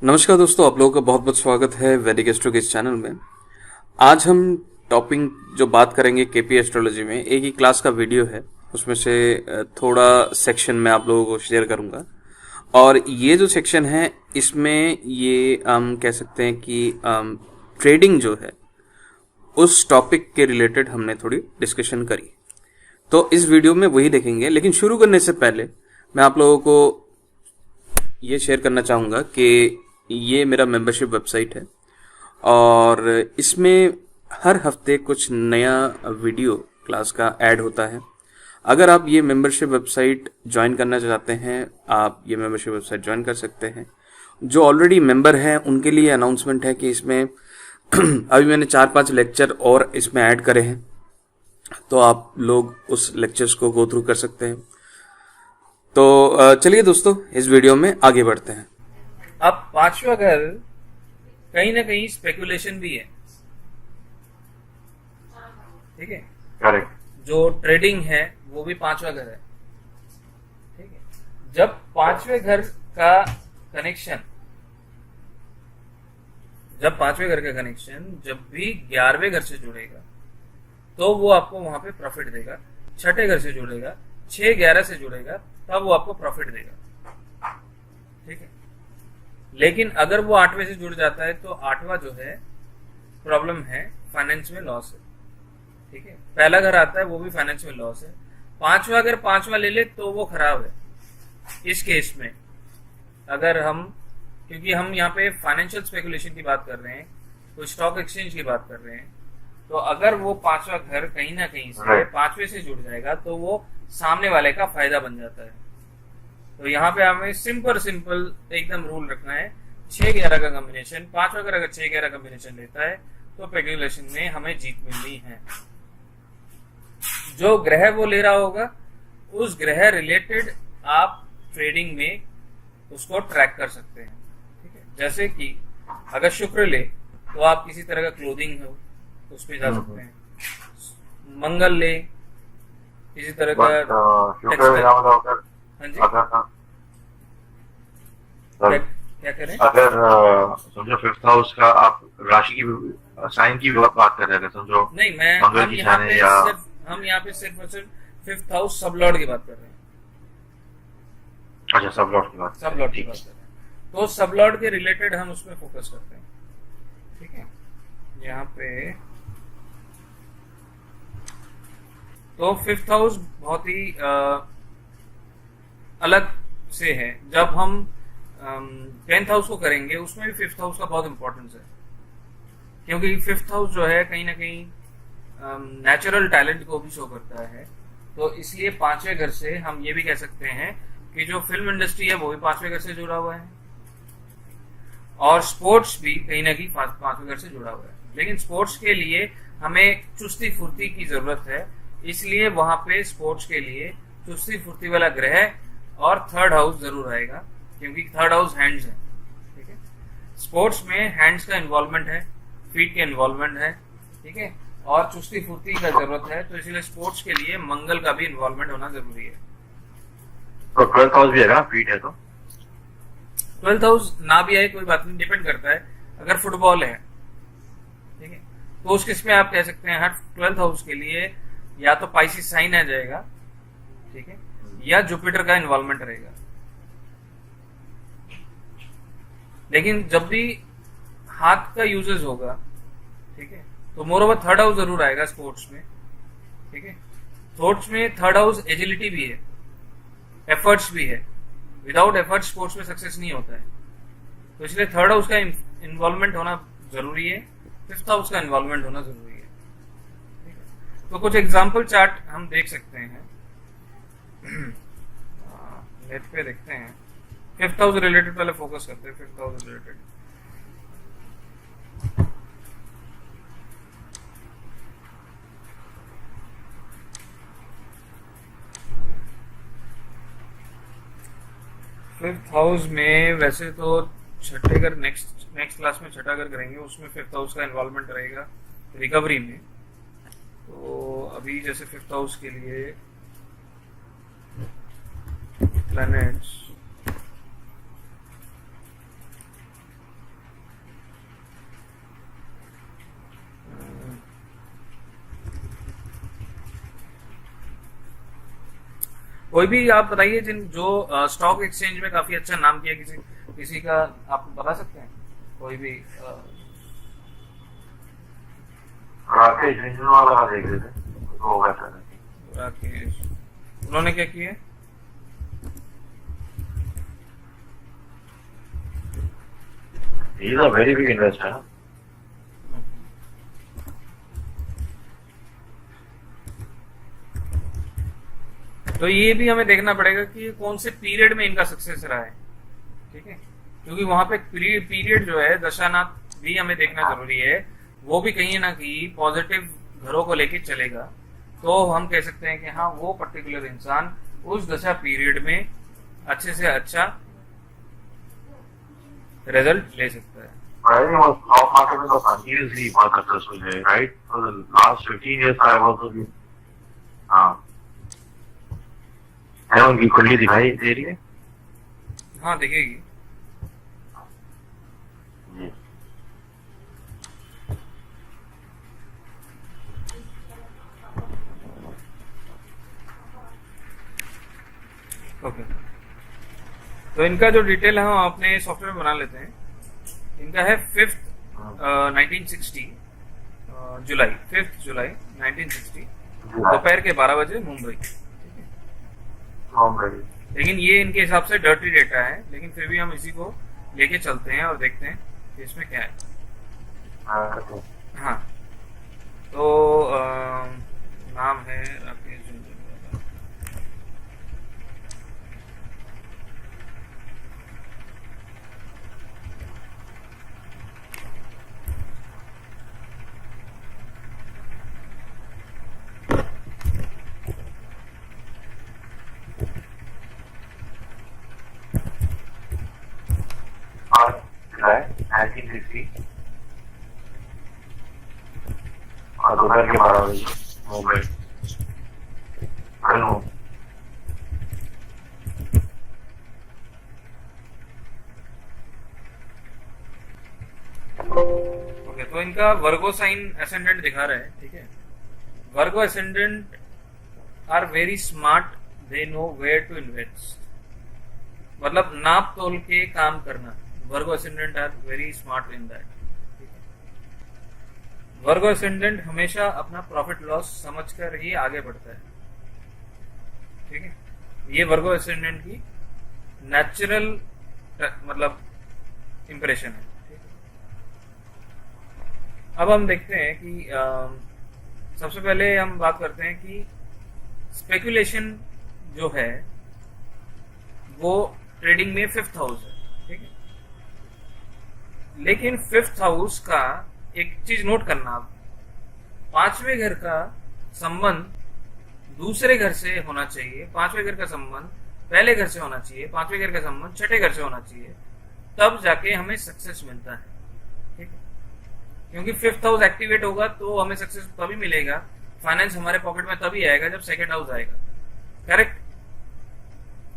नमस्कार दोस्तों, आप लोगों का बहुत बहुत स्वागत है वैदिक एस्ट्रो के इस चैनल में। आज हम टॉपिक जो बात करेंगे केपी एस्ट्रोलॉजी में, एक ही क्लास का वीडियो है, उसमें से थोड़ा सेक्शन मैं आप लोगों को शेयर करूंगा। और ये जो सेक्शन है इसमें ये हम कह सकते हैं कि ट्रेडिंग जो है उस टॉपिक के रिलेटेड हमने थोड़ी डिस्कशन करी। तो इस वीडियो में वही देखेंगे, लेकिन शुरू करने से पहले मैं आप लोगों को ये शेयर करना चाहूँगा कि ये मेरा मेंबरशिप वेबसाइट है और इसमें हर हफ्ते कुछ नया वीडियो क्लास का ऐड होता है। अगर आप ये मेंबरशिप वेबसाइट ज्वाइन करना चाहते हैं, आप ये मेंबरशिप वेबसाइट ज्वाइन कर सकते हैं। जो ऑलरेडी मेंबर हैं उनके लिए अनाउंसमेंट है कि इसमें अभी मैंने 4-5 लेक्चर और इसमें ऐड करे हैं, तो आप लोग उस लेक्चर्स को गो थ्रू कर सकते हैं। तो चलिए दोस्तों, इस वीडियो में आगे बढ़ते हैं। अब पांचवा घर कहीं ना कहीं स्पेकुलेशन भी है, ठीक है। करेक्ट। जो ट्रेडिंग है वो भी पांचवा घर है, ठीक है। जब पांचवे घर का कनेक्शन जब भी 11वें घर से जुड़ेगा तो वो आपको वहां पे प्रॉफिट देगा। छठे घर से जुड़ेगा, 6-11 से जुड़ेगा, तब वो आपको प्रॉफिट देगा, ठीक है। लेकिन अगर वो 8वें से जुड़ जाता है तो 8वां जो है प्रॉब्लम है, फाइनेंस में लॉस है, ठीक है। पहला घर आता है वो भी फाइनेंस में लॉस है। पांचवा अगर पांचवा ले ले तो वो खराब है। इस केस में अगर हम, क्योंकि हम यहाँ पे फाइनेंशियल स्पेकुलेशन की बात कर रहे हैं, कोई स्टॉक एक्सचेंज की बात कर रहे हैं, तो अगर वो पांचवा घर कहीं ना कहीं से 5वें से जुड़ जाएगा तो वो सामने वाले का फायदा बन जाता है। तो यहाँ पे हमें सिंपल एकदम रूल रखना है। 6-11 का कॉम्बिनेशन, पांचवा अगर 6-11 कॉम्बिनेशन लेता है तो स्पेकुलेशन में हमें जीत मिलनी है। जो ग्रह वो ले रहा होगा उस ग्रह रिलेटेड आप ट्रेडिंग में उसको ट्रैक कर सकते हैं, ठीक है। जैसे कि अगर शुक्र ले तो आप किसी तरह का क्लोथिंग हो उस पर जा सकते हैं। मंगल ले किसी तरह का हाँ जी, क्या करें? अगर समझो फिफ्थ हाउस का आप राशि की साइन की बात कर रहे थे, समझो नहीं, मैं मंगल हम की यहाँ साइन पे या सिर्फ हम यहाँ पे सिर्फ और सिर्फ फिफ्थ हाउस सब लॉर्ड की बात कर रहे हैं। अच्छा, सब लॉट की बात सब लॉर्ड की बात कर रहे हैं, तो सब लॉर्ड के रिलेटेड हम उसमें फोकस करते हैं, ठीक है। यहाँ पे तो फिफ्थ हाउस बहुत ही अलग से है। जब हम 10th हाउस को करेंगे उसमें भी फिफ्थ हाउस का बहुत इंपॉर्टेंस है, क्योंकि फिफ्थ हाउस जो है कहीं ना कहीं नेचुरल टैलेंट को भी शो करता है। तो इसलिए पांचवें घर से हम ये भी कह सकते हैं कि जो फिल्म इंडस्ट्री है वो भी पांचवें घर से जुड़ा हुआ है, और स्पोर्ट्स भी कहीं ना कहीं पांचवें घर से जुड़ा हुआ है। लेकिन स्पोर्ट्स के लिए हमें चुस्ती फुर्ती की जरूरत है, इसलिए वहां पे स्पोर्ट्स के लिए चुस्ती फुर्ती वाला ग्रह और थर्ड हाउस जरूर आएगा, क्योंकि थर्ड हाउस हैंड्स है, ठीक है। स्पोर्ट्स में हैंड्स का इन्वॉल्वमेंट है, फीट के इन्वॉल्वमेंट है, ठीक है, और चुस्ती फुर्ती का जरूरत है। तो इसलिए स्पोर्ट्स के लिए मंगल का भी इन्वॉल्वमेंट होना जरूरी है। तो 12th हाउस भी है ना, फीट है तो 12th हाउस ना भी आए कोई बात नहीं, डिपेंड करता है। अगर फुटबॉल है, ठीक है, तो उस केस में आप कह सकते हैं हर 12th हाउस के लिए या तो पाइसिस साइन आ जाएगा, ठीक है, या जुपिटर का इन्वॉल्वमेंट रहेगा। लेकिन जब भी हाथ का यूजेस होगा, ठीक है, तो मोर ओवर थर्ड हाउस जरूर आएगा स्पोर्ट्स में, ठीक है। स्पोर्ट्स में थर्ड हाउस एजिलिटी भी है, एफर्ट्स भी है। विदाउट एफर्ट स्पोर्ट्स में सक्सेस नहीं होता है, तो इसलिए थर्ड हाउस का इन्वॉल्वमेंट होना जरूरी है, फिफ्थ हाउस का इन्वॉल्वमेंट होना जरूरी है, ठीक है। तो कुछ एग्जाम्पल चार्ट हम देख सकते हैं, नेट पे देखते हैं। फिफ्थ हाउस रिलेटेड पहले फोकस करते हैं। Fifth house related fifth house में वैसे तो छठे घर नेक्स्ट क्लास में छठा घर करेंगे, उसमें फिफ्थ हाउस का इन्वॉल्वमेंट रहेगा रिकवरी में। तो अभी जैसे फिफ्थ हाउस के लिए प्लैनेट्स कोई भी आप बताइए जिन जो स्टॉक एक्सचेंज में काफी अच्छा नाम किया, किसी किसी का आप बता सकते हैं कोई भी? राकेश झुंझुनवाला का देख रहे थे, वो कैसा है? राकेश, उन्होंने क्या किया? He is a very big investor. तो ये भी हमें देखना पड़ेगा कि कौन से पीरियड में इनका सक्सेस रहा है, ठीक है, क्योंकि वहां पे पीरियड जो है दशानाथ भी हमें देखना जरूरी है, वो भी कहीं ना कहीं पॉजिटिव घरों को लेके चलेगा, तो हम कह सकते हैं कि हाँ वो पर्टिकुलर इंसान उस दशा पीरियड में अच्छे से अच्छा रिजल्ट ले सकता है। I think stock market में तो continuously बहुत successful है, right? For the last 15 years I was also हाँ, है उनकी कुंडली दिखाई दे रही है? हाँ दिखेगी। ओके, तो इनका जो डिटेल है हम अपने सॉफ्टवेयर में बना लेते हैं। इनका है 5 1960 जुलाई 5 जुलाई 1960 दोपहर के 12 बजे मुंबई। लेकिन ये इनके हिसाब से डर्टी डेटा है, लेकिन फिर भी हम इसी को लेके चलते हैं और देखते हैं कि इसमें क्या है। हाँ, तो नाम है राकेश झुंझुनवाला। और दोपहर के 12 बजे मुंबई। ओके, तो इनका वर्गो साइन असेंडेंट दिखा रहा है, ठीक है। Virgo ascendant are very smart, they know where to invest, मतलब नाप तोल के काम करना। Virgo ascendant are very smart in that. Virgo ascendant हमेशा अपना प्रॉफिट लॉस समझकर ही आगे बढ़ता है, ठीक है। ये वर्गो असेंडेंट की नेचुरल मतलब इंप्रेशन है, ठीक है। अब हम देखते हैं कि सबसे पहले हम बात करते हैं कि स्पेकुलेशन जो है वो ट्रेडिंग में 5th हाउस है, ठीक है। लेकिन 5th हाउस का एक चीज नोट करना, आप 5वें घर का संबंध दूसरे घर से होना चाहिए, 5वें घर का संबंध पहले घर से होना चाहिए, 5वें घर का संबंध छठे घर से होना चाहिए, तब जाके हमें सक्सेस मिलता है, ठीक है। क्योंकि 5th हाउस एक्टिवेट होगा तो हमें सक्सेस तभी मिलेगा, फाइनेंस हमारे पॉकेट में तभी आएगा जब 2nd हाउस आएगा, करेक्ट?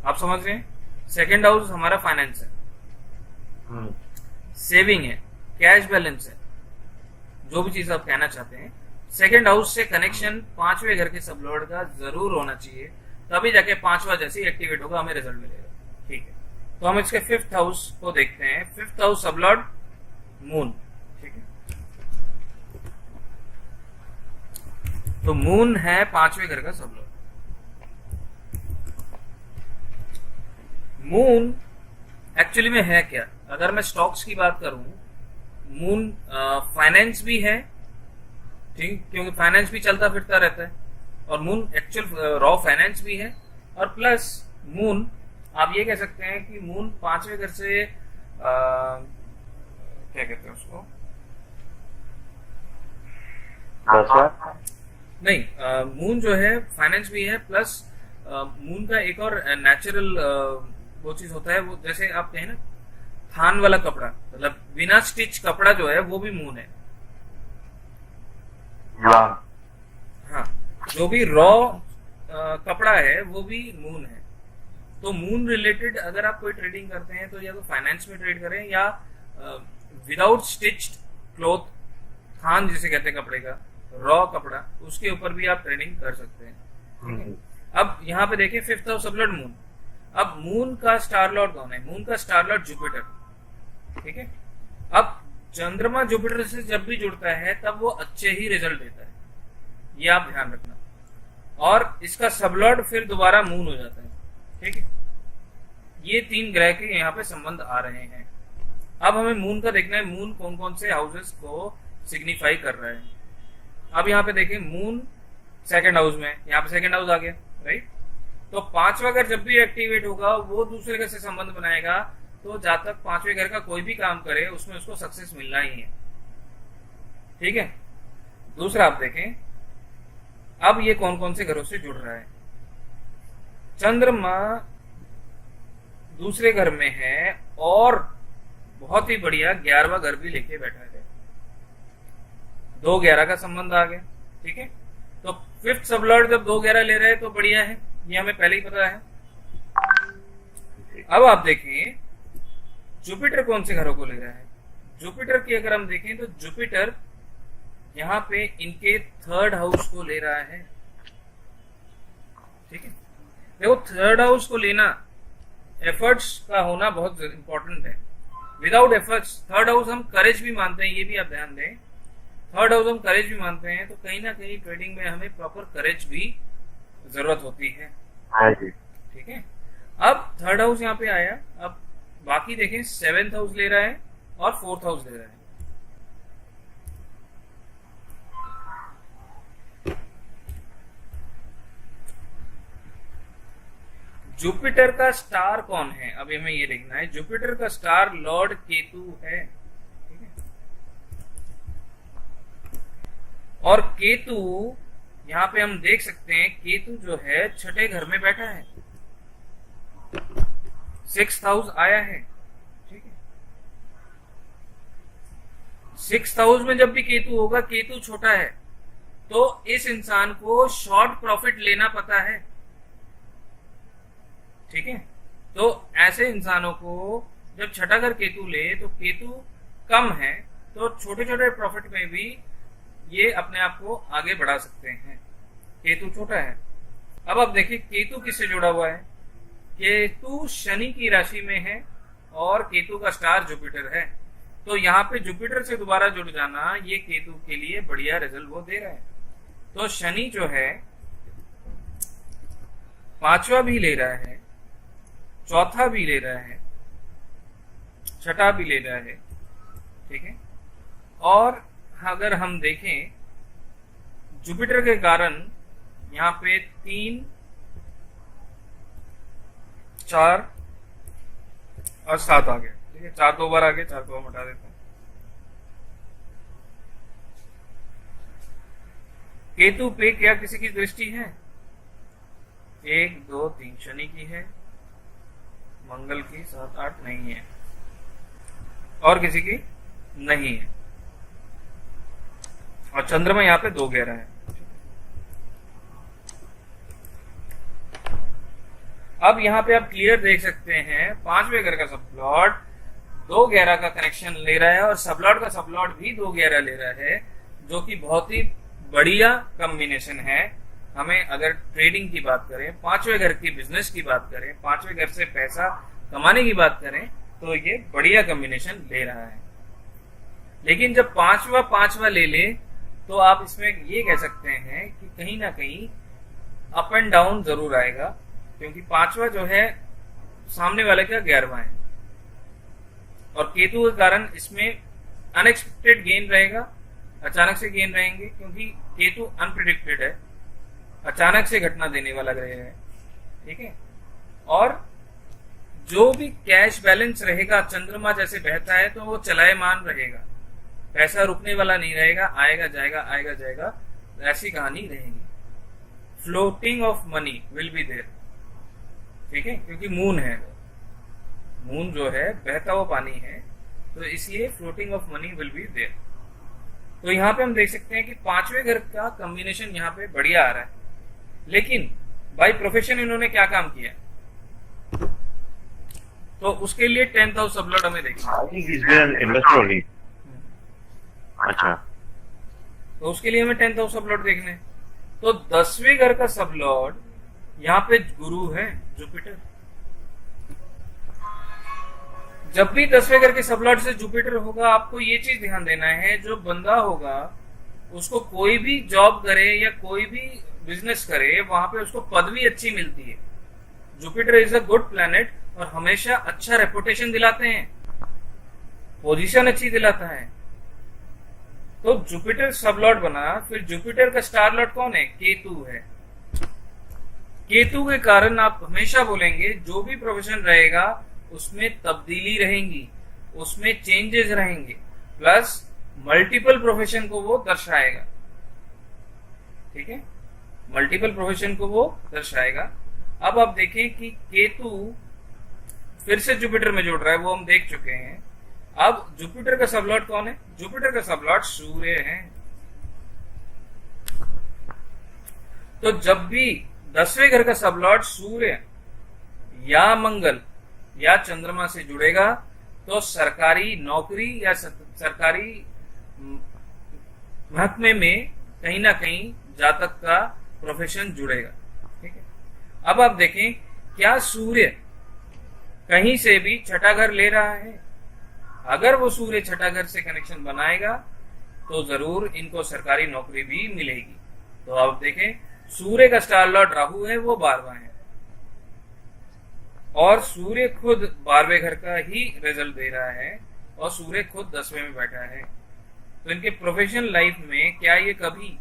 आप समझ रहे हैं? 2nd हाउस हमारा फाइनेंस है, सेविंग है, कैश बैलेंस है, जो भी चीज आप कहना चाहते हैं। 2nd हाउस से कनेक्शन 5वें घर के सबलॉर्ड का जरूर होना चाहिए, तभी जाके 5वां जैसे एक्टिवेट होगा हमें रिजल्ट मिलेगा, ठीक है। तो हम इसके 5th हाउस को देखते हैं। 5th हाउस सबलॉर्ड मून, ठीक है। तो मून है 5वें घर का सबलॉर्ड। मून एक्चुअली में है क्या? अगर मैं स्टॉक्स की बात करूं, मून फाइनेंस भी है, ठीक, क्योंकि फाइनेंस भी चलता फिरता रहता है, और मून एक्चुअल रॉ फाइनेंस भी है, और प्लस मून आप ये कह सकते हैं कि मून 5वें घर से क्या कहते हैं उसको, नहीं, मून जो है फाइनेंस भी है, प्लस मून का एक और नेचुरल वो चीज होता है, वो जैसे आप कहें ना थान वाला कपड़ा, मतलब बिना स्टिच कपड़ा जो है वो भी मून है। हाँ, जो भी रॉ कपड़ा है वो भी मून है। तो मून रिलेटेड अगर आप कोई ट्रेडिंग करते हैं तो या तो फाइनेंस में ट्रेड करें, या विदाउट स्टिच्ड क्लॉथ, थान जिसे कहते हैं कपड़े का, रॉ कपड़ा, उसके ऊपर भी आप ट्रेडिंग कर सकते हैं, ठीक है। अब यहाँ पे देखिए फिफ्थ हाउस सबलॉर्ड मून। अब मून का स्टार लॉर्ड कौन है? मून का स्टार लॉर्ड जुपिटर, ठीक है। अब चंद्रमा जुपिटर से जब भी जुड़ता है तब वो अच्छे ही रिजल्ट देता है, ये आप ध्यान रखना। और इसका सबलॉर्ड फिर दोबारा मून हो जाता है, ठीक है। ये 3 ग्रह के यहाँ पे संबंध आ रहे हैं। अब हमें मून का देखना है, मून कौन कौन से हाउसेस को सिग्निफाई कर रहा है। अब यहाँ पे देखें मून सेकंड हाउस में, यहाँ पे सेकंड हाउस आ गया, राइट। तो 5वां घर जब भी एक्टिवेट होगा वो दूसरे घर से संबंध बनाएगा, तो जब तक 5वें घर का कोई भी काम करे उसमें उसको सक्सेस मिलना ही है, ठीक है। दूसरा आप देखें, अब ये कौन कौन से घरों से जुड़ रहा है। चंद्रमा दूसरे घर में है और बहुत ही बढ़िया 11वां घर भी लेके बैठा है, 2-11 का संबंध आ गया, ठीक है। तो फिफ्थ सबलॉर्ड जब 2-11 ले रहे हैं तो बढ़िया है, ये हमें पहले ही पता है। अब आप देखें जुपिटर कौन से घरों को ले रहा है। जुपिटर की अगर हम देखें तो जुपिटर यहाँ पे इनके 3rd हाउस को ले रहा है, ठीक है। देखो 3rd हाउस को लेना, एफर्ट्स का होना बहुत इंपॉर्टेंट है। विदाउट एफर्ट्स, 3rd हाउस हम करेज भी मानते हैं, ये भी आप ध्यान दें। 3rd हाउस हम करेज भी मानते हैं, तो कहीं ना कहीं ट्रेडिंग में हमें प्रॉपर करेज भी जरूरत होती है, ठीक है। अब 3rd हाउस यहाँ पे आया। अब बाकी देखें 7th हाउस ले रहा है और 4th हाउस ले रहा है। जुपिटर का स्टार कौन है? अब हमें ये देखना है। जुपिटर का स्टार लॉर्ड केतु है, ठीक है। और केतु यहां पे हम देख सकते हैं, केतु जो है 6ठे घर में बैठा है, 6th हाउस आया है, ठीक है। 6th हाउस में जब भी केतु होगा, केतु छोटा है, तो इस इंसान को शॉर्ट प्रॉफिट लेना पता है, ठीक है। तो ऐसे इंसानों को जब छठा घर केतु ले तो केतु कम है, तो छोटे छोटे प्रॉफिट में भी ये अपने आप को आगे बढ़ा सकते हैं। केतु छोटा है। अब आप देखिए केतु किससे जुड़ा हुआ है। केतु शनि की राशि में है और केतु का स्टार जुपिटर है। तो यहाँ पे जुपिटर से दोबारा जुड़ जाना ये केतु के लिए बढ़िया रिजल्ट वो दे रहा है। तो शनि जो है 5वां भी ले रहा है, 4था भी ले रहा है, 6ठा भी ले रहा है, ठीक है। और अगर हम देखें जुपिटर के कारण यहाँ पे 3, 4 और 7 आ गया, ठीक है। 4 2 बार आ गए, 4 को हम हटा देते हैं। केतु पे क्या किसी की दृष्टि है? 1 2 3 शनि की है, मंगल की 7 8 नहीं है, और किसी की नहीं है। और चंद्रमा यहाँ पे 2 11 है। अब यहाँ पे आप क्लियर देख सकते हैं 5वें घर का सबलॉर्ड 2 11 का कनेक्शन ले रहा है और सबलॉर्ड का सबलॉर्ड भी 2 11 ले रहा है, जो कि बहुत ही बढ़िया कॉम्बिनेशन है। हमें अगर ट्रेडिंग की बात करें, 5वें घर की बिजनेस की बात करें, 5वें घर से पैसा कमाने की बात करें, तो ये बढ़िया कॉम्बिनेशन ले रहा है। लेकिन जब 5वां ले ले तो आप इसमें ये कह सकते हैं कि कहीं ना कहीं अप एंड डाउन जरूर आएगा, क्योंकि 5वां जो है सामने वाले का 11वां है और केतु के कारण इसमें अनएक्सपेक्टेड गेन रहेगा, अचानक से गेन रहेंगे, क्योंकि केतु अनप्रिडिक्टेड है, अचानक से घटना देने वाला ग्रह है, ठीक है। और जो भी कैश बैलेंस रहेगा चंद्रमा जैसे बहता है तो वो चलायमान रहेगा, पैसा रुकने वाला नहीं रहेगा, आएगा जाएगा, ऐसी कहानी रहेगी। Floating of money will be there, ठीक है, क्योंकि मून है, मून जो है बहता हुआ पानी है, तो इसलिए floating of money will be there. तो यहाँ पे हम देख सकते हैं कि 5वें घर का कॉम्बिनेशन यहाँ पे बढ़िया आ रहा है, लेकिन बाय प्रोफेशन इन्होंने क्या काम किया, तो उसके लिए 10th हाउस सबलॉर्ड हमें देखना। अच्छा, तो उसके लिए हमें 10th हाउस सबलॉर्ड देखना है। तो 10वें घर का सबलॉर्ड यहाँ पे गुरु है जुपिटर। जब भी 10वें घर के सबलॉर्ड से जुपिटर होगा, आपको ये चीज ध्यान देना है, जो बंदा होगा उसको कोई भी जॉब करे या कोई भी बिजनेस करे, वहां पे उसको पदवी अच्छी मिलती है। Jupiter is a good planet और हमेशा अच्छा रेपुटेशन दिलाते हैं, पोजीशन अच्छी दिलाता है। तो जुपिटर सबलॉर्ड बना, फिर जुपिटर का स्टार लॉर्ड कौन है? केतु है। केतु के कारण आप हमेशा बोलेंगे जो भी प्रोफेशन रहेगा उसमें तब्दीली रहेंगी, उसमें चेंजेस रहेंगे, प्लस मल्टीपल प्रोफेशन को वो दर्शाएगा। ठीक है, मल्टीपल प्रोफेशन को वो दर्शाएगा। अब आप देखें कि केतु फिर से जुपिटर में जुड़ रहा है, वो हम देख चुके हैं। अब जुपिटर का सबलॉर्ड कौन है? जुपिटर का सबलॉर्ड सूर्य है। तो जब भी 10वें घर का सबलॉर्ड सूर्य या मंगल या चंद्रमा से जुड़ेगा तो सरकारी नौकरी या सरकारी महकमे में कहीं ना कहीं जातक का प्रोफेशन जुड़ेगा। ठीक है, अब आप देखें क्या सूर्य कहीं से भी छठा घर ले रहा है? अगर वो सूर्य छठा घर से कनेक्शन बनाएगा तो जरूर इनको सरकारी नौकरी भी मिलेगी। तो आप देखें सूर्य का स्टार लॉर्ड राहु है, वो 12वां है और सूर्य खुद 12वें घर का ही रिजल्ट दे रहा है और सूर्य खुद 10वें में बैठा है। तो इनके प्रोफेशनल लाइफ में क्या ये कभी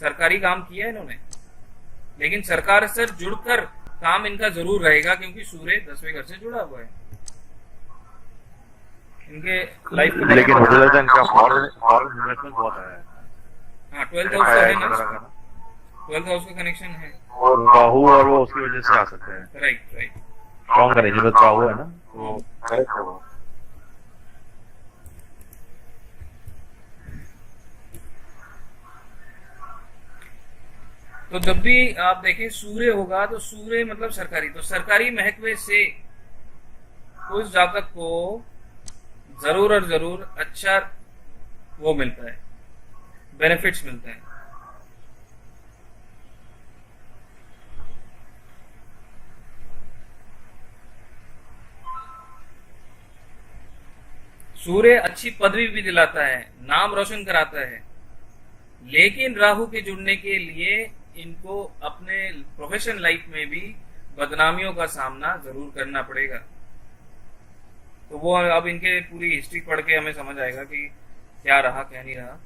सरकारी काम किया है इन्होंने? लेकिन सरकार से जुड़कर काम इनका जरूर रहेगा क्योंकि सूर्य 10वें घर से जुड़ा हुआ है इनके लाइफ में। लेकिन इनका फॉरेन इन्वेस्टमेंट बहुत है। हाँ, 12th हाउस का है ना, 12th हाउस का कनेक्शन है और राहु और वो उसकी वजह से आ सकते हैं। Right. Strong connection with Rahu है ना, तो करेक्ट है वो। तो जब भी आप देखें सूर्य होगा तो सूर्य मतलब सरकारी, तो सरकारी महकमे से उस जातक को जरूर और जरूर अच्छा वो मिलता है, बेनिफिट्स मिलता है। सूर्य अच्छी पदवी भी दिलाता है, नाम रोशन कराता है, लेकिन राहु के जुड़ने के लिए इनको अपने प्रोफेशनल लाइफ में भी बदनामियों का सामना जरूर करना पड़ेगा। तो वो अब इनके पूरी हिस्ट्री पढ़ के हमें समझ आएगा कि क्या रहा क्या नहीं रहा।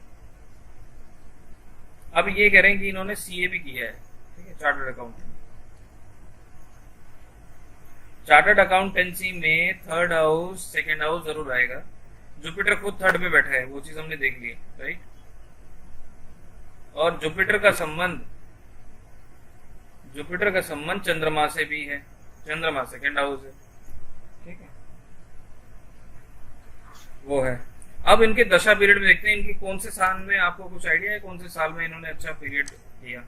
अब ये कह रहे हैं कि इन्होंने सीए भी किया है, ठीक है, चार्टर्ड अकाउंटेंट। चार्टर्ड अकाउंटेंसी में 3rd हाउस 2nd हाउस जरूर आएगा। जुपिटर खुद 3rd पे बैठा है, वो चीज हमने देख ली, राइट। और जुपिटर का संबंध चंद्रमा से भी है, चंद्रमा 2nd हाउस है, ठीक है, वो है। अब इनके दशा पीरियड में देखते हैं इनकी कौन से साल में, आपको कुछ आइडिया है कौन से साल में इन्होंने अच्छा पीरियड किया?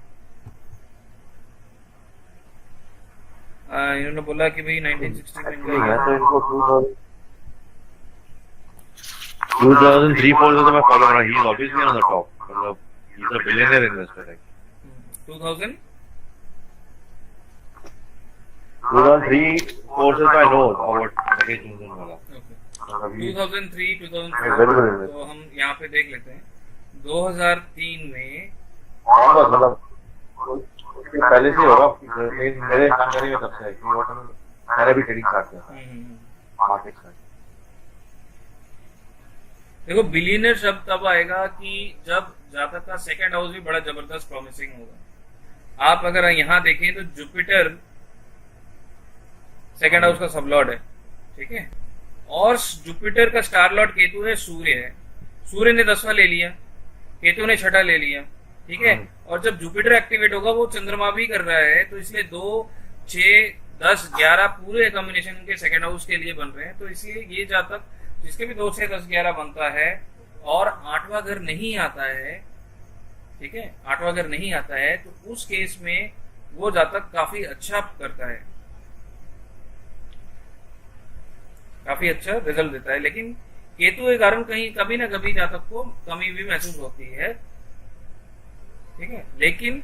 इन्होंने बोला कि भाई 1960 में इनको 2003-4 से तो मैं फॉलो कर रहा हूं। He is obviously on the top, मतलब he is a billionaire investor है। 2003-4 से तो आई नो अबाउट मैनेजमेंट वाला। 2003-2004 तो हम यहाँ पे देख लेते हैं। 2003 में मतलब पहले से होगा, मेरे जानकारी में तब से है कि मैंने भी ट्रेडिंग स्टार्ट किया मार्केट में। देखो बिलियनर शब्द तब आएगा कि जब जातक का 2nd हाउस भी बड़ा जबरदस्त प्रॉमिसिंग होगा। आप अगर यहाँ देखें तो जुपिटर 2nd हाउस का सबलॉर्ड है, ठीक है, और जुपिटर का स्टार लॉर्ड केतु है, सूर्य है। सूर्य ने 10वां ले लिया, केतु ने 6ठा ले लिया, ठीक है। और जब जुपिटर एक्टिवेट होगा वो चंद्रमा भी कर रहा है, तो इसलिए 2, 6, 10, 11 पूरे कॉम्बिनेशन के 2nd हाउस के लिए बन रहे हैं। तो इसलिए ये जातक जिसके भी 2, 6, 10, 11 बनता है और 8वां घर नहीं आता है, ठीक है, 8वां घर नहीं आता है, तो उस केस में वो जातक काफी अच्छा करता है, काफी अच्छा रिजल्ट देता है। लेकिन केतु के कारण कहीं कभी ना कभी जातक को कमी भी महसूस होती है, ठीक है। लेकिन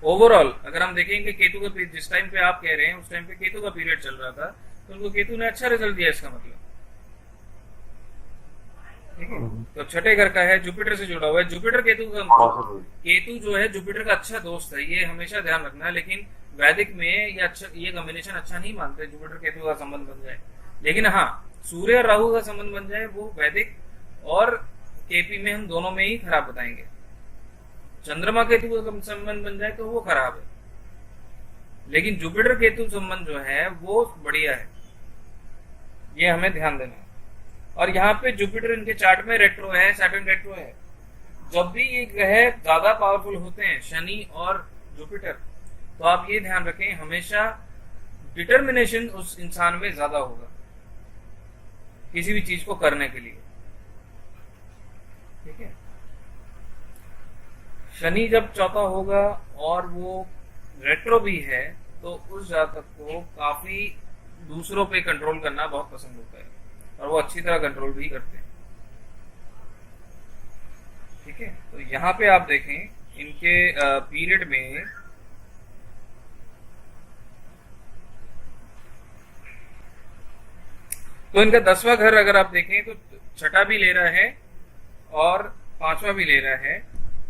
ओवरऑल अगर हम देखें कि केतु का जिस टाइम पे आप कह रहे हैं उस टाइम पे केतु का पीरियड चल रहा था, तो उनको केतु ने अच्छा रिजल्ट दिया, इसका मतलब। ठीक है, तो छठे घर का है, जुपिटर से जुड़ा हुआ है। जुपिटर केतु का, केतु जो है जुपिटर का अच्छा दोस्त है, ये हमेशा ध्यान रखना है। लेकिन वैदिक में ये अच्छा, ये कॉम्बिनेशन अच्छा नहीं मानते जुपिटर केतु का संबंध बन जाए। लेकिन हाँ, सूर्य और राहु का संबंध बन जाए वो वैदिक और केपी में हम दोनों में ही खराब बताएंगे। चंद्रमा केतु का संबंध बन जाए तो वो खराब है, लेकिन जुपिटर केतु संबंध जो है वो बढ़िया है, ये हमें ध्यान देना है। और यहाँ पे जुपिटर इनके चार्ट में रेट्रो है, सैटर्न रेट्रो है। जब भी ये ग्रह ज्यादा पावरफुल होते हैं, शनि और जुपिटर, तो आप ये ध्यान रखें हमेशा डिटर्मिनेशन उस इंसान में ज्यादा होगा किसी भी चीज को करने के लिए। ठीक है, शनि जब चौथा होगा और वो रेट्रो भी है, तो उस जातक को काफी दूसरों पे कंट्रोल करना बहुत पसंद होता है और वो अच्छी तरह कंट्रोल भी करते हैं। ठीक है, तो यहाँ पे आप देखें इनके पीरियड में तो इनका 10वां घर अगर आप देखें तो छठा भी ले रहा है और 5वां भी ले रहा है।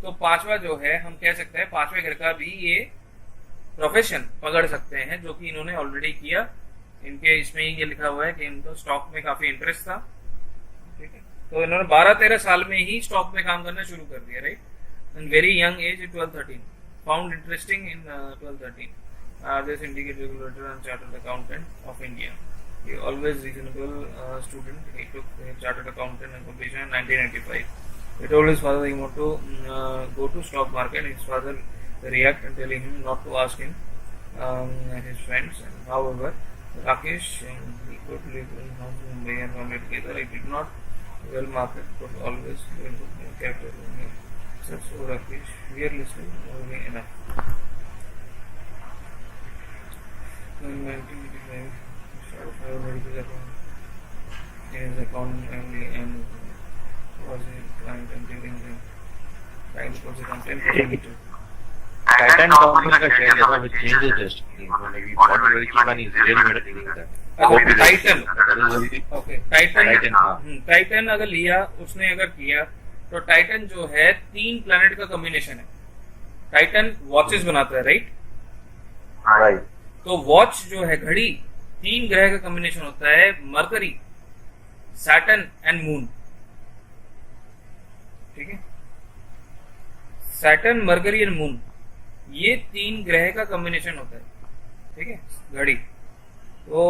तो 5वां जो है हम कह सकते हैं 5वें घर का भी ये प्रोफेशन पकड़ सकते हैं, जो कि इन्होंने ऑलरेडी किया। इनके इसमें ही ये लिखा हुआ है कि इनको स्टॉक में काफी इंटरेस्ट था। ठीक है, तो इन्होंने 12-13 साल में ही स्टॉक में काम करना शुरू कर दिया, right. In very young age 12-13 found interesting in 12-13 this indicate regulator and chartered accountant of India. He always reasonable student. He took chartered accountant and completion in 1985. He told his father he wanted to go to stock market. His father reacted and telling him not to ask him and his friends. And however, Rakesh he could live in house in Mumbai and family together. He did not well market, but always kept so Rakesh fearlessly only enough. In 1985. Medical account in his account only and was a client and during the time deposit on 10%. Titan company का share जैसा which changes drastically. Maybe whatever very cheap and is really better than that. Titan, okay Titan, Titan अगर लिया उसने अगर किया तो Titan जो है 3 प्लैनेट का कॉम्बिनेशन है। टाइटन वॉचेस बनाता है, राइट। राइट, तो वॉच जो है घड़ी 3 ग्रह का कॉम्बिनेशन होता है, मरकरी, सैटर्न एंड मून। ठीक है, सैटर्न, मरकरी एंड मून, ये 3 ग्रह का कॉम्बिनेशन होता है। ठीक है, घड़ी। तो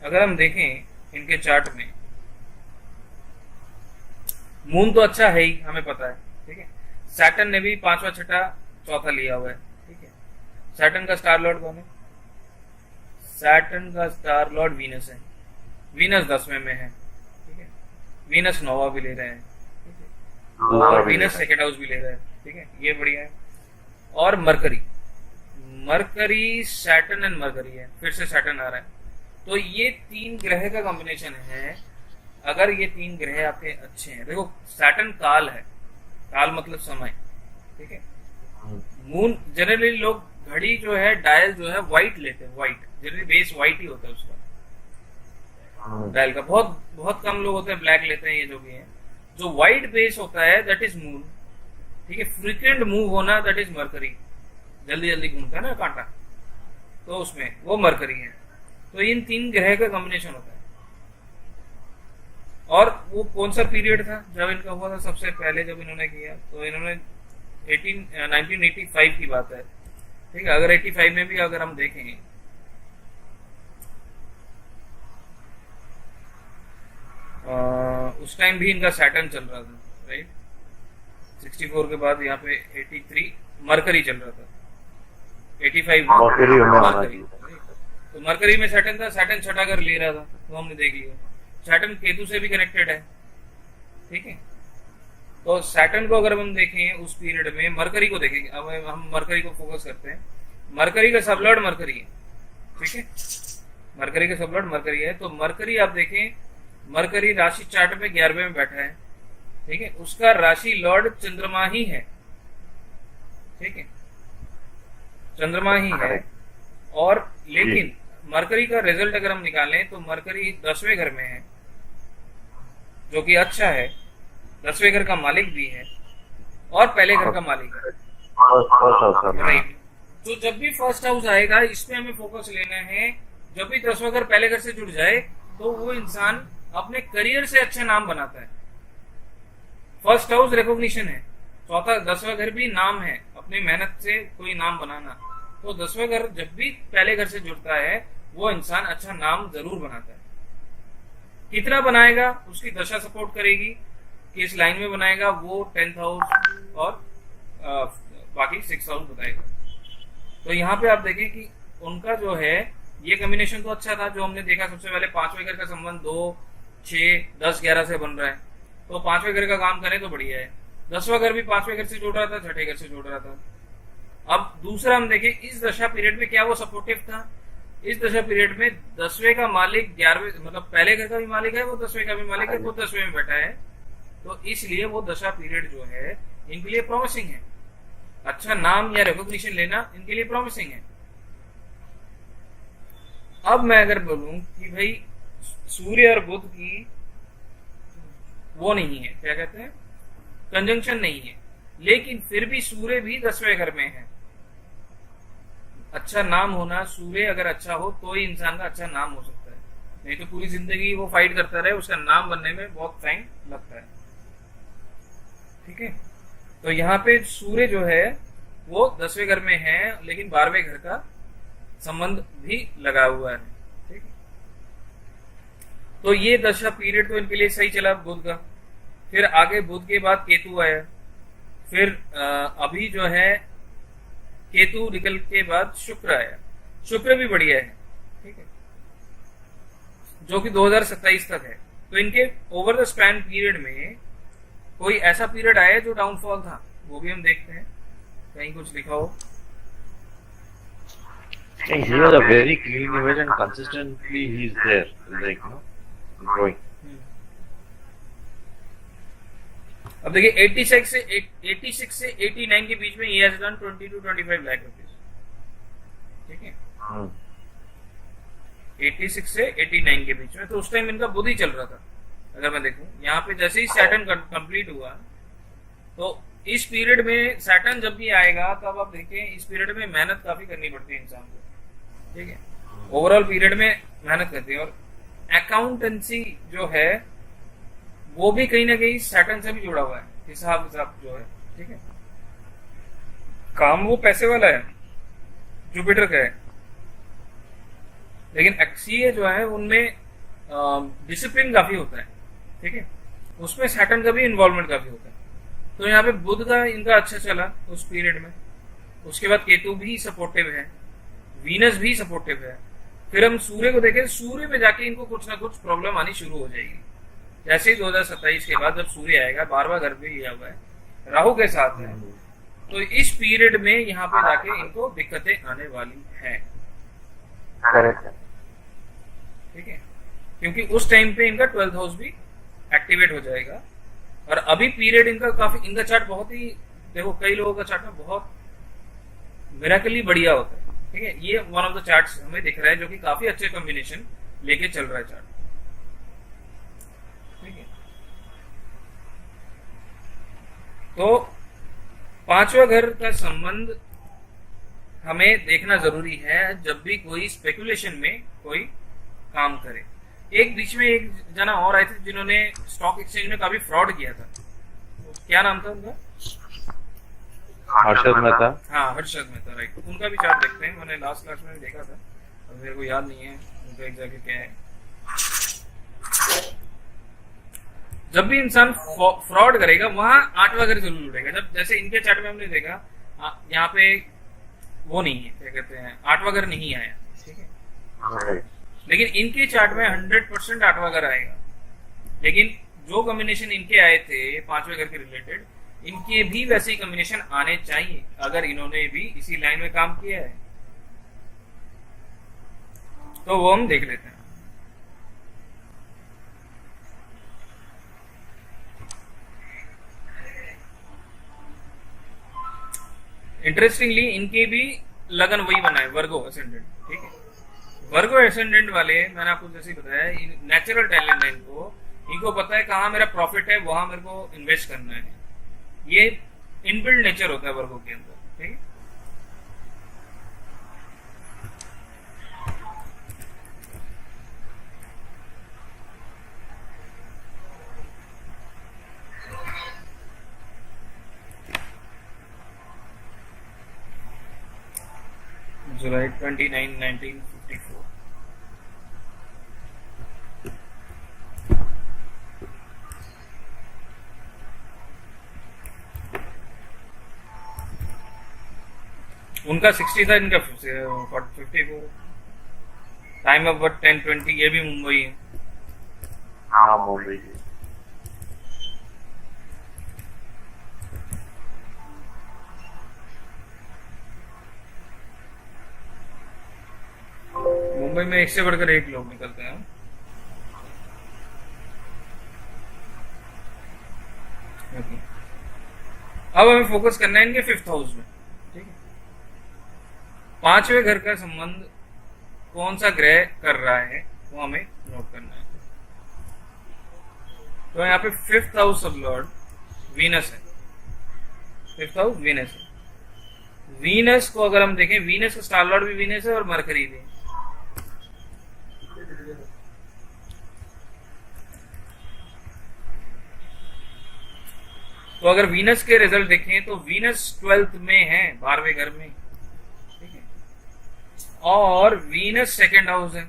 अगर हम देखें इनके चार्ट में, मून तो अच्छा है ही, हमें पता है। ठीक है, सैटर्न ने भी 5वां, 6ठा, 4था लिया हुआ है। ठीक है, सैटर्न का स्टार लॉर्ड कौन है? सैटर्न का स्टार लॉर्ड वीनस है। वीनस 10वें में है। ठीक है, वीनस 9वां भी ले रहे हैं। ठीक है, और वीनस सेकेंड हाउस भी ले रहा है। ठीक है, ये बढ़िया है। और mercury, mercury, Saturn and mercury है, फिर से सैटर्न आ रहा है। तो ये 3 ग्रह का कॉम्बिनेशन है। अगर ये 3 ग्रह आपके अच्छे हैं, देखो सैटर्न काल है, काल मतलब समय। ठीक है, मून जनरली लोग घड़ी जो है, डायल जो है व्हाइट लेते हैं, व्हाइट जनरली बेस व्हाइट ही होता है उसका डायल का। बहुत बहुत कम लोग होते हैं ब्लैक लेते हैं, ये जो भी है। जो व्हाइट बेस होता है दैट इज मून। ठीक है, फ्रीक्वेंट मूव होना दैट इज मरकरी, जल्दी जल्दी घूमता है ना कांटा, तो उसमें वो मरकरी है। तो इन 3 ग्रह का कॉम्बिनेशन होता है। और वो कौन सा पीरियड था जब इनका हुआ था सबसे पहले, जब इन्होंने किया? तो इन्होंने 1985 की बात है। ठीक है, अगर 85 में भी अगर हम देखें, उस टाइम भी इनका सैटर्न चल रहा था, राइट। 64 के बाद यहाँ पे 83 मरकरी चल रहा था। 85 मरकरी, तो मरकरी में सैटर्न था, सैटर्न छठा घर ले रहा था, तो हमने देख लिया। सैटर्न केतु से भी कनेक्टेड है। ठीक है, तो सैटर्न को अगर हम देखें उस पीरियड में, मरकरी को देखेंगे। अब हम मरकरी को फोकस करते हैं। मरकरी का सबलॉर्ड मरकरी है। ठीक है, मरकरी का सबलॉर्ड मरकरी है। तो मरकरी आप देखें, मरकरी राशि चार्ट में 11वें में बैठा है। ठीक है, उसका राशि लॉर्ड चंद्रमा ही है। ठीक है, चंद्रमा ही है। और लेकिन मरकरी का रिजल्ट अगर हम निकालें तो मरकरी 10वें घर में है, जो कि अच्छा है, 10वें घर का मालिक भी है और पहले घर का मालिक है, राइट। तो जब भी फर्स्ट हाउस आएगा इसमें हमें फोकस लेना है। जब भी 10वां घर पहले घर से जुड़ जाए तो वो इंसान अपने करियर से अच्छा नाम बनाता है। फर्स्ट हाउस रिकॉग्निशन है, चौथा 10वां घर भी नाम है, अपनी मेहनत से कोई नाम बनाना। तो 10वां घर जब भी पहले घर से जुड़ता है वो इंसान अच्छा नाम जरूर बनाता है। कितना बनाएगा उसकी दशा सपोर्ट करेगी, किस लाइन में बनाएगा वो 10th हाउस और बाकी 6th हाउस बताएगा। तो यहाँ पे आप देखें कि उनका जो है ये कॉम्बिनेशन तो अच्छा था, जो हमने देखा सबसे पहले 5वें घर का संबंध 2, 6, 10, 11 से बन रहा है, तो 5वें घर का काम करें तो बढ़िया है। 10वां घर भी 5वें घर से जुड़ रहा था, 6ठे घर से जुड़ रहा था। अब दूसरा हम देखें इस दशा पीरियड में क्या वो सपोर्टिव था। इस दशा पीरियड में 10वें का मालिक 11वें मतलब पहले घर का भी मालिक है, वो 10वें का भी मालिक है, वो 10वें में बैठा है। तो इसलिए वो दशा पीरियड जो है इनके लिए प्रॉमिसिंग है, अच्छा नाम या रिकॉग्निशन लेना इनके लिए प्रॉमिसिंग है। अब मैं अगर बोलूं कि भाई सूर्य और बुध की वो नहीं है, क्या कहते हैं, कंजंक्शन नहीं है, लेकिन फिर भी सूर्य भी 10वें घर में है। अच्छा नाम होना, सूर्य अगर अच्छा हो तो ही इंसान का अच्छा नाम हो सकता है, नहीं तो पूरी जिंदगी वो फाइट करता रहे, उसका नाम बनने में बहुत टाइम लगता है। ठीक है, तो यहाँ पे सूर्य जो है वो 10वें घर में है, लेकिन 12वें घर का संबंध भी लगा हुआ है। ठीक है, तो ये दशा पीरियड तो इनके लिए सही चला बुध का। फिर आगे बुध के बाद केतु आया, फिर अभी जो है केतु निकल के बाद शुक्र आया। शुक्र भी बढ़िया है, ठीक है, जो कि 2027 तक है। तो इनके ओवर द स्पैन पीरियड में कोई ऐसा पीरियड आया जो डाउनफॉल था, वो भी हम देखते हैं, कहीं कुछ लिखा हो। He has a very clean image and consistently he's there, like growing. अब देखिए 86 से 89 के बीच में he has done 20 to 25 lakh rupees. ठीक है, 86 से 89 के बीच में, तो उस टाइम इनका बुध ही चल रहा था। अगर मैं देखूं यहाँ पे जैसे ही सैटर्न कंप्लीट हुआ, तो इस पीरियड में सैटर्न जब भी आएगा तब आप देखें इस पीरियड में मेहनत काफी करनी पड़ती है इंसान को। ठीक है, ओवरऑल पीरियड में मेहनत करती है। और अकाउंटेंसी जो है वो भी कहीं ना कहीं सैटर्न से भी जुड़ा हुआ है, हिसाब जो है। ठीक है, काम वो पैसे वाला है, जुपिटर का है, लेकिन एक्सीए जो है उनमें डिसिप्लिन काफी होता है। ठीक है, उसमें सैटर्न का भी इन्वॉल्वमेंट काफी होता है। तो यहाँ पे बुध का इनका अच्छा चला उस पीरियड में। उसके बाद केतु भी सपोर्टिव है, वीनस भी सपोर्टिव है। फिर हम सूर्य को देखें, सूर्य में जाके इनको कुछ ना कुछ प्रॉब्लम आनी शुरू हो जाएगी। जैसे ही 2027 के बाद जब सूर्य आएगा, 12वां घर भी लिया हुआ है, राहु के साथ है, तो इस पीरियड में यहाँ पे जाके इनको दिक्कतें आने वाली हैं। ठीक है, क्योंकि उस टाइम पे इनका 12th हाउस भी एक्टिवेट हो जाएगा। और अभी पीरियड इनका काफी, इनका चार्ट बहुत ही, देखो कई लोगों का चार्ट में बहुत मिरेकली बढ़िया होता है। ठीक है, ये वन ऑफ द चार्ट्स हमें दिख रहा है जो कि काफी अच्छे कॉम्बिनेशन लेके चल रहा है चार्ट। ठीक है, तो 5वां घर का संबंध हमें देखना जरूरी है जब भी कोई स्पेकुलेशन में कोई काम करे। एक बीच में एक जना और आए थे जिन्होंने स्टॉक एक्सचेंज में काफी फ्रॉड किया था, तो क्या नाम था उनका? हर्षद मेहता। हाँ, हर्षद मेहता, राइट। उनका भी चार्ट देखते हैं, मैंने लास्ट क्लास में भी देखा था, अब मेरे को याद नहीं है उनका एग्जैक्टली क्या है। जब भी इंसान फ्रॉड करेगा वहां 8वां घर जरूर जुड़ेगा। जब जैसे इनके चार्ट में हमने देखा यहाँ पे वो नहीं है, क्या कहते हैं, 8वां घर नहीं आया। ठीक है, लेकिन इनके चार्ट में 100% 8वां घर आएगा। लेकिन जो कॉम्बिनेशन इनके आए थे 5वें घर के रिलेटेड, इनके भी वैसे ही कॉम्बिनेशन आने चाहिए अगर इन्होंने भी इसी लाइन में काम किया है। तो वो हम देख लेते हैं। इंटरेस्टिंगली इनके भी लगन वही बना है, वर्गो एसेंडेंट। ठीक है, वर्गो एसेंडेंट वाले मैंने आपको जैसे बताया नेचुरल टैलेंट है इनको पता है कहाँ मेरा प्रॉफिट है, वहां मेरे को इन्वेस्ट करना है। ये इनबिल्ड नेचर होता है वर्गो के अंदर। ठीक है, जुलाई 29, 1954। उनका 60 था, इनका 54। Time of birth 10:20। ये भी मुंबई है। हाँ मुंबई की। मुंबई में एक से बढ़कर एक लोग निकलते हैं। अब हमें फोकस करना है इनके 5th हाउस में। ठीक है, 5वें घर का संबंध कौन सा ग्रह कर रहा है वो हमें नोट करना है। तो यहाँ पे 5th हाउस सब लॉर्ड वीनस है। 5th हाउस वीनस है। वीनस को अगर हम देखें, वीनस का स्टार लॉर्ड भी वीनस है और मरकरी भी। तो अगर वीनस के रिजल्ट देखें तो वीनस 12th में है, 12वें घर में। ठीक है, और वीनस 2nd हाउस है,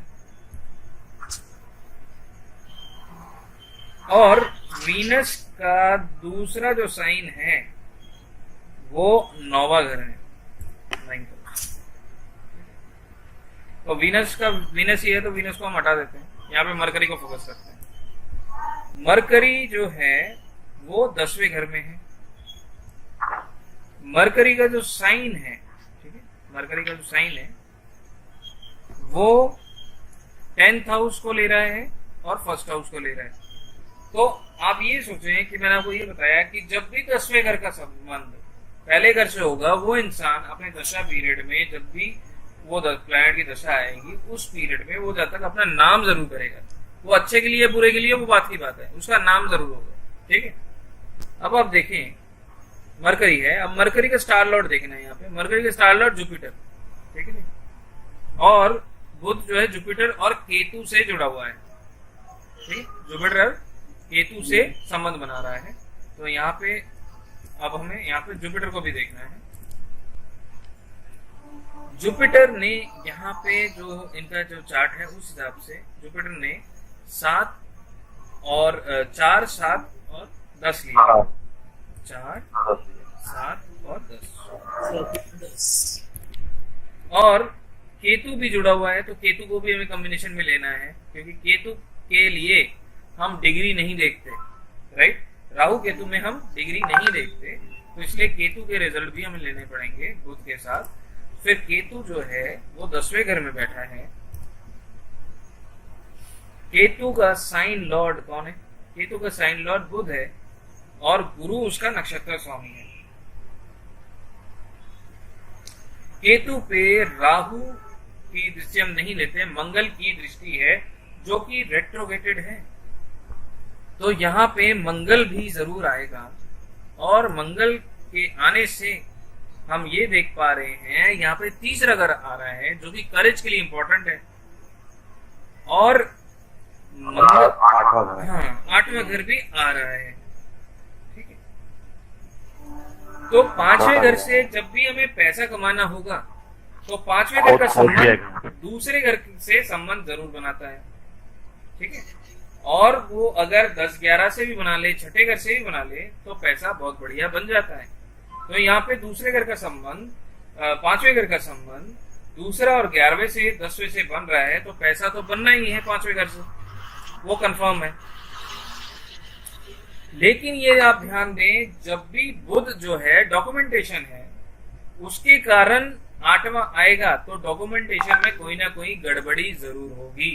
और वीनस का दूसरा जो साइन है वो 9वां घर है, 9th हाउस। तो वीनस ही है, तो वीनस को हम हटा देते हैं। यहाँ पे मरकरी को फोकस करते हैं। मरकरी जो है वो 10वें घर में है। मरकरी का जो साइन है, ठीक है, मरकरी का जो साइन है वो 10th हाउस को ले रहा है और 1st हाउस को ले रहा है। तो आप ये सोचें कि मैंने आपको ये बताया कि जब भी 10वें घर का संबंध पहले घर से होगा, वो इंसान अपने दशा पीरियड में, जब भी वो प्लैनेट की दशा आएगी उस पीरियड में वो जब तक अपना नाम जरूर करेगा। वो अच्छे के लिए बुरे के लिए वो बात की बात है, उसका नाम जरूर होगा। ठीक है, अब आप देखें मरकरी है। अब मरकरी का स्टार लॉर्ड देखना है। यहाँ पे मरकरी का स्टार लॉर्ड जुपिटर। ठीक है, और बुध जो है जुपिटर और केतु से जुड़ा हुआ है। ठीक, जुपिटर और केतु से संबंध बना रहा है। तो यहाँ पे अब हमें यहाँ पे जुपिटर को भी देखना है। जुपिटर ने यहाँ पे जो इनका जो चार्ट है उस हिसाब से जुपिटर ने 7 और 4, 7 और 10 लिया। 4, 7 और 10। और केतु भी जुड़ा हुआ है, तो केतु को भी हमें कॉम्बिनेशन में लेना है, क्योंकि केतु के लिए हम डिग्री नहीं देखते। राइट, राहु केतु में हम डिग्री नहीं देखते, तो इसलिए केतु के रिजल्ट भी हमें लेने पड़ेंगे बुध के साथ। फिर केतु जो है वो 10वें घर में बैठा है। केतु का साइन लॉर्ड कौन है? केतु का साइन लॉर्ड बुध है और गुरु उसका नक्षत्र स्वामी है। केतु पे राहु की दृष्टि हम नहीं लेते, मंगल की दृष्टि है जो कि रेट्रोगेटेड है। तो यहाँ पे मंगल भी जरूर आएगा, और मंगल के आने से हम ये देख पा रहे हैं यहाँ पे तीसरा घर आ रहा है जो कि करेज के लिए इंपॉर्टेंट है। और मंगल 8वां घर भी आ रहा है। ठीक है, तो 5वें घर से जब भी हमें पैसा कमाना होगा तो 5वें घर का संबंध दूसरे घर से संबंध जरूर बनाता है। ठीक है, और वो अगर 10-11 से भी बना ले, छठे घर से भी बना ले, तो पैसा बहुत बढ़िया बन जाता है। तो यहाँ पे दूसरे घर का संबंध, 5वें घर का संबंध दूसरा और 11वें से 10वें से बन रहा है, तो पैसा तो बनना ही है 5वें घर से, वो कंफर्म है। लेकिन ये आप ध्यान दें, जब भी बुध जो है डॉक्यूमेंटेशन है, उसके कारण 8वां आएगा, तो डॉक्यूमेंटेशन में कोई ना कोई गड़बड़ी जरूर होगी।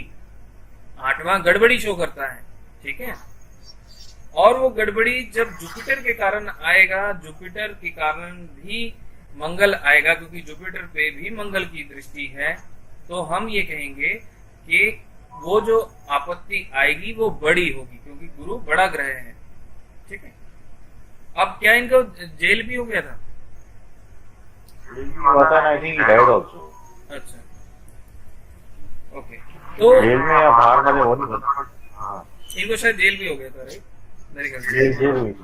8वां गड़बड़ी शो करता है। ठीक है, और वो गड़बड़ी जब जुपिटर के कारण आएगा, जुपिटर के कारण भी मंगल आएगा, क्योंकि जुपिटर पे भी मंगल की दृष्टि है, तो हम ये कहेंगे कि वो जो आपत्ति आएगी वो बड़ी होगी, क्योंकि गुरु बड़ा ग्रह है। ठीक है, अब क्या इनको जेल भी हो गया था? अच्छा, ओके, तो जेल में या बाहर वाले वो नहीं पता। हाँ, इनको शायद जेल भी हो गया था, राइट? मेरे ख्याल से जेल हुई थी।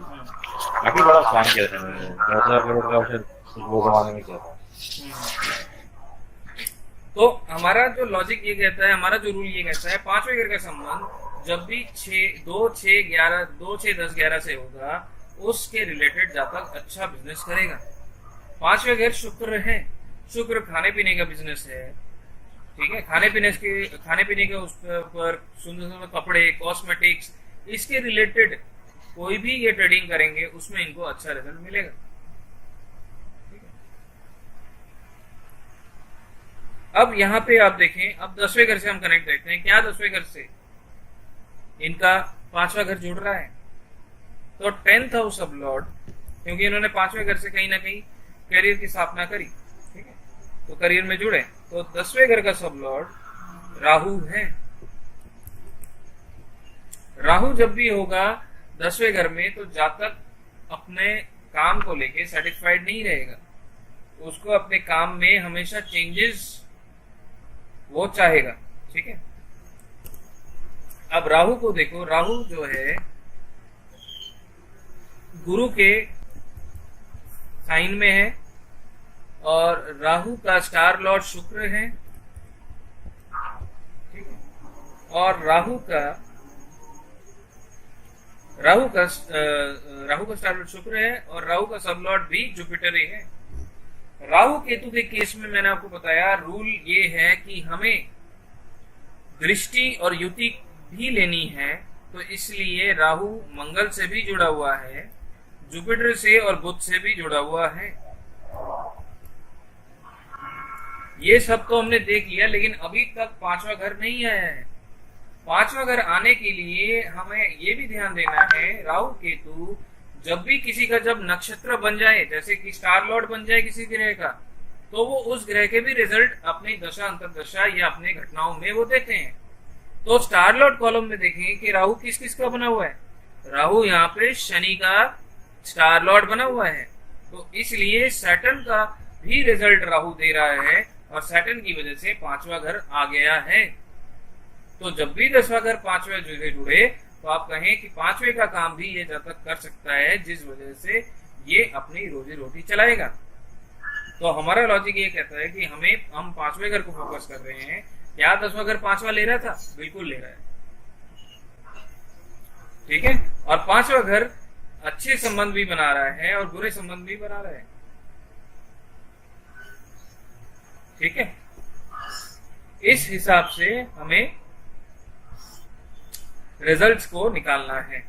काफी बड़ा प्लान किया था मैंने, 10,000 करोड़ का शायद वो जमाने में किया था। तो हमारा जो लॉजिक ये कहता है, हमारा जो रूल ये कहता है, पांचवें घर का संबंध जब भी 2, 6, 10, 11 से होगा, उसके रिलेटेड जातक अच्छा बिजनेस करेगा। पांचवें घर शुक्र है, शुक्र खाने पीने का बिजनेस है। ठीक है, खाने पीने के उस पर सुंदर सुंदर कपड़े, कॉस्मेटिक्स, इसके रिलेटेड कोई भी ये ट्रेडिंग करेंगे उसमें इनको अच्छा रिजल्ट मिलेगा। ठीक है, अब यहाँ पे आप देखें, अब 10वें घर से हम कनेक्ट देखते हैं, क्या 10वें घर से इनका 5वां घर जुड़ रहा है, तो 10th हाउस सब लॉर्ड, क्योंकि इन्होंने 5वें घर से कहीं ना कहीं करियर की स्थापना करी। ठीक है, तो करियर में जुड़े, तो 10वें घर का सब लॉर्ड राहु है। राहु जब भी होगा 10वें घर में, तो जातक अपने काम को लेके सेटिस्फाइड नहीं रहेगा, उसको अपने काम में हमेशा चेंजेस वो चाहेगा। ठीक है, अब राहु को देखो, राहु जो है गुरु के साइन में है, और राहु का स्टार लॉर्ड शुक्र है। ठीक है, और राहु का स्टार लॉर्ड शुक्र है, और राहु का सब लॉर्ड भी जुपिटर ही है। राहु केतु के केस में मैंने आपको बताया, रूल ये है कि हमें दृष्टि और युति भी लेनी है, तो इसलिए राहु मंगल से भी जुड़ा हुआ है, जुपिटर से और बुध से भी जुड़ा हुआ है। ये सब तो हमने देख लिया, लेकिन अभी तक 5वां घर नहीं आया है। 5वां घर आने के लिए हमें ये भी ध्यान देना है, राहु केतु जब भी किसी का जब नक्षत्र बन जाए, जैसे कि स्टार लॉर्ड बन जाए किसी ग्रह का, तो वो उस ग्रह के भी रिजल्ट अपनी दशा अंतरदशा या अपने घटनाओं में वो देते हैं। तो स्टार लॉर्ड कॉलम में देखें कि राहु किस किस का बना हुआ है। राहु यहाँ पे शनि का स्टार लॉर्ड बना हुआ है, तो इसलिए सैटर्न का भी रिजल्ट राहु दे रहा है, और सैटर्न की वजह से 5वां घर आ गया है। तो जब भी 10वां घर 5वें से जुड़े, तो आप कहें कि 5वें का काम भी ये जातक कर सकता है, जिस वजह से ये अपनी रोजी रोटी चलाएगा। तो हमारा लॉजिक ये कहता है कि हम 5वें घर को फोकस कर रहे हैं। क्या 10वां घर 5वां ले रहा था? बिल्कुल ले रहा है। ठीक है, और 5वां घर अच्छे संबंध भी बना रहा है और बुरे संबंध भी बना रहा है। ठीक है, इस हिसाब से हमें रिजल्ट्स को निकालना है।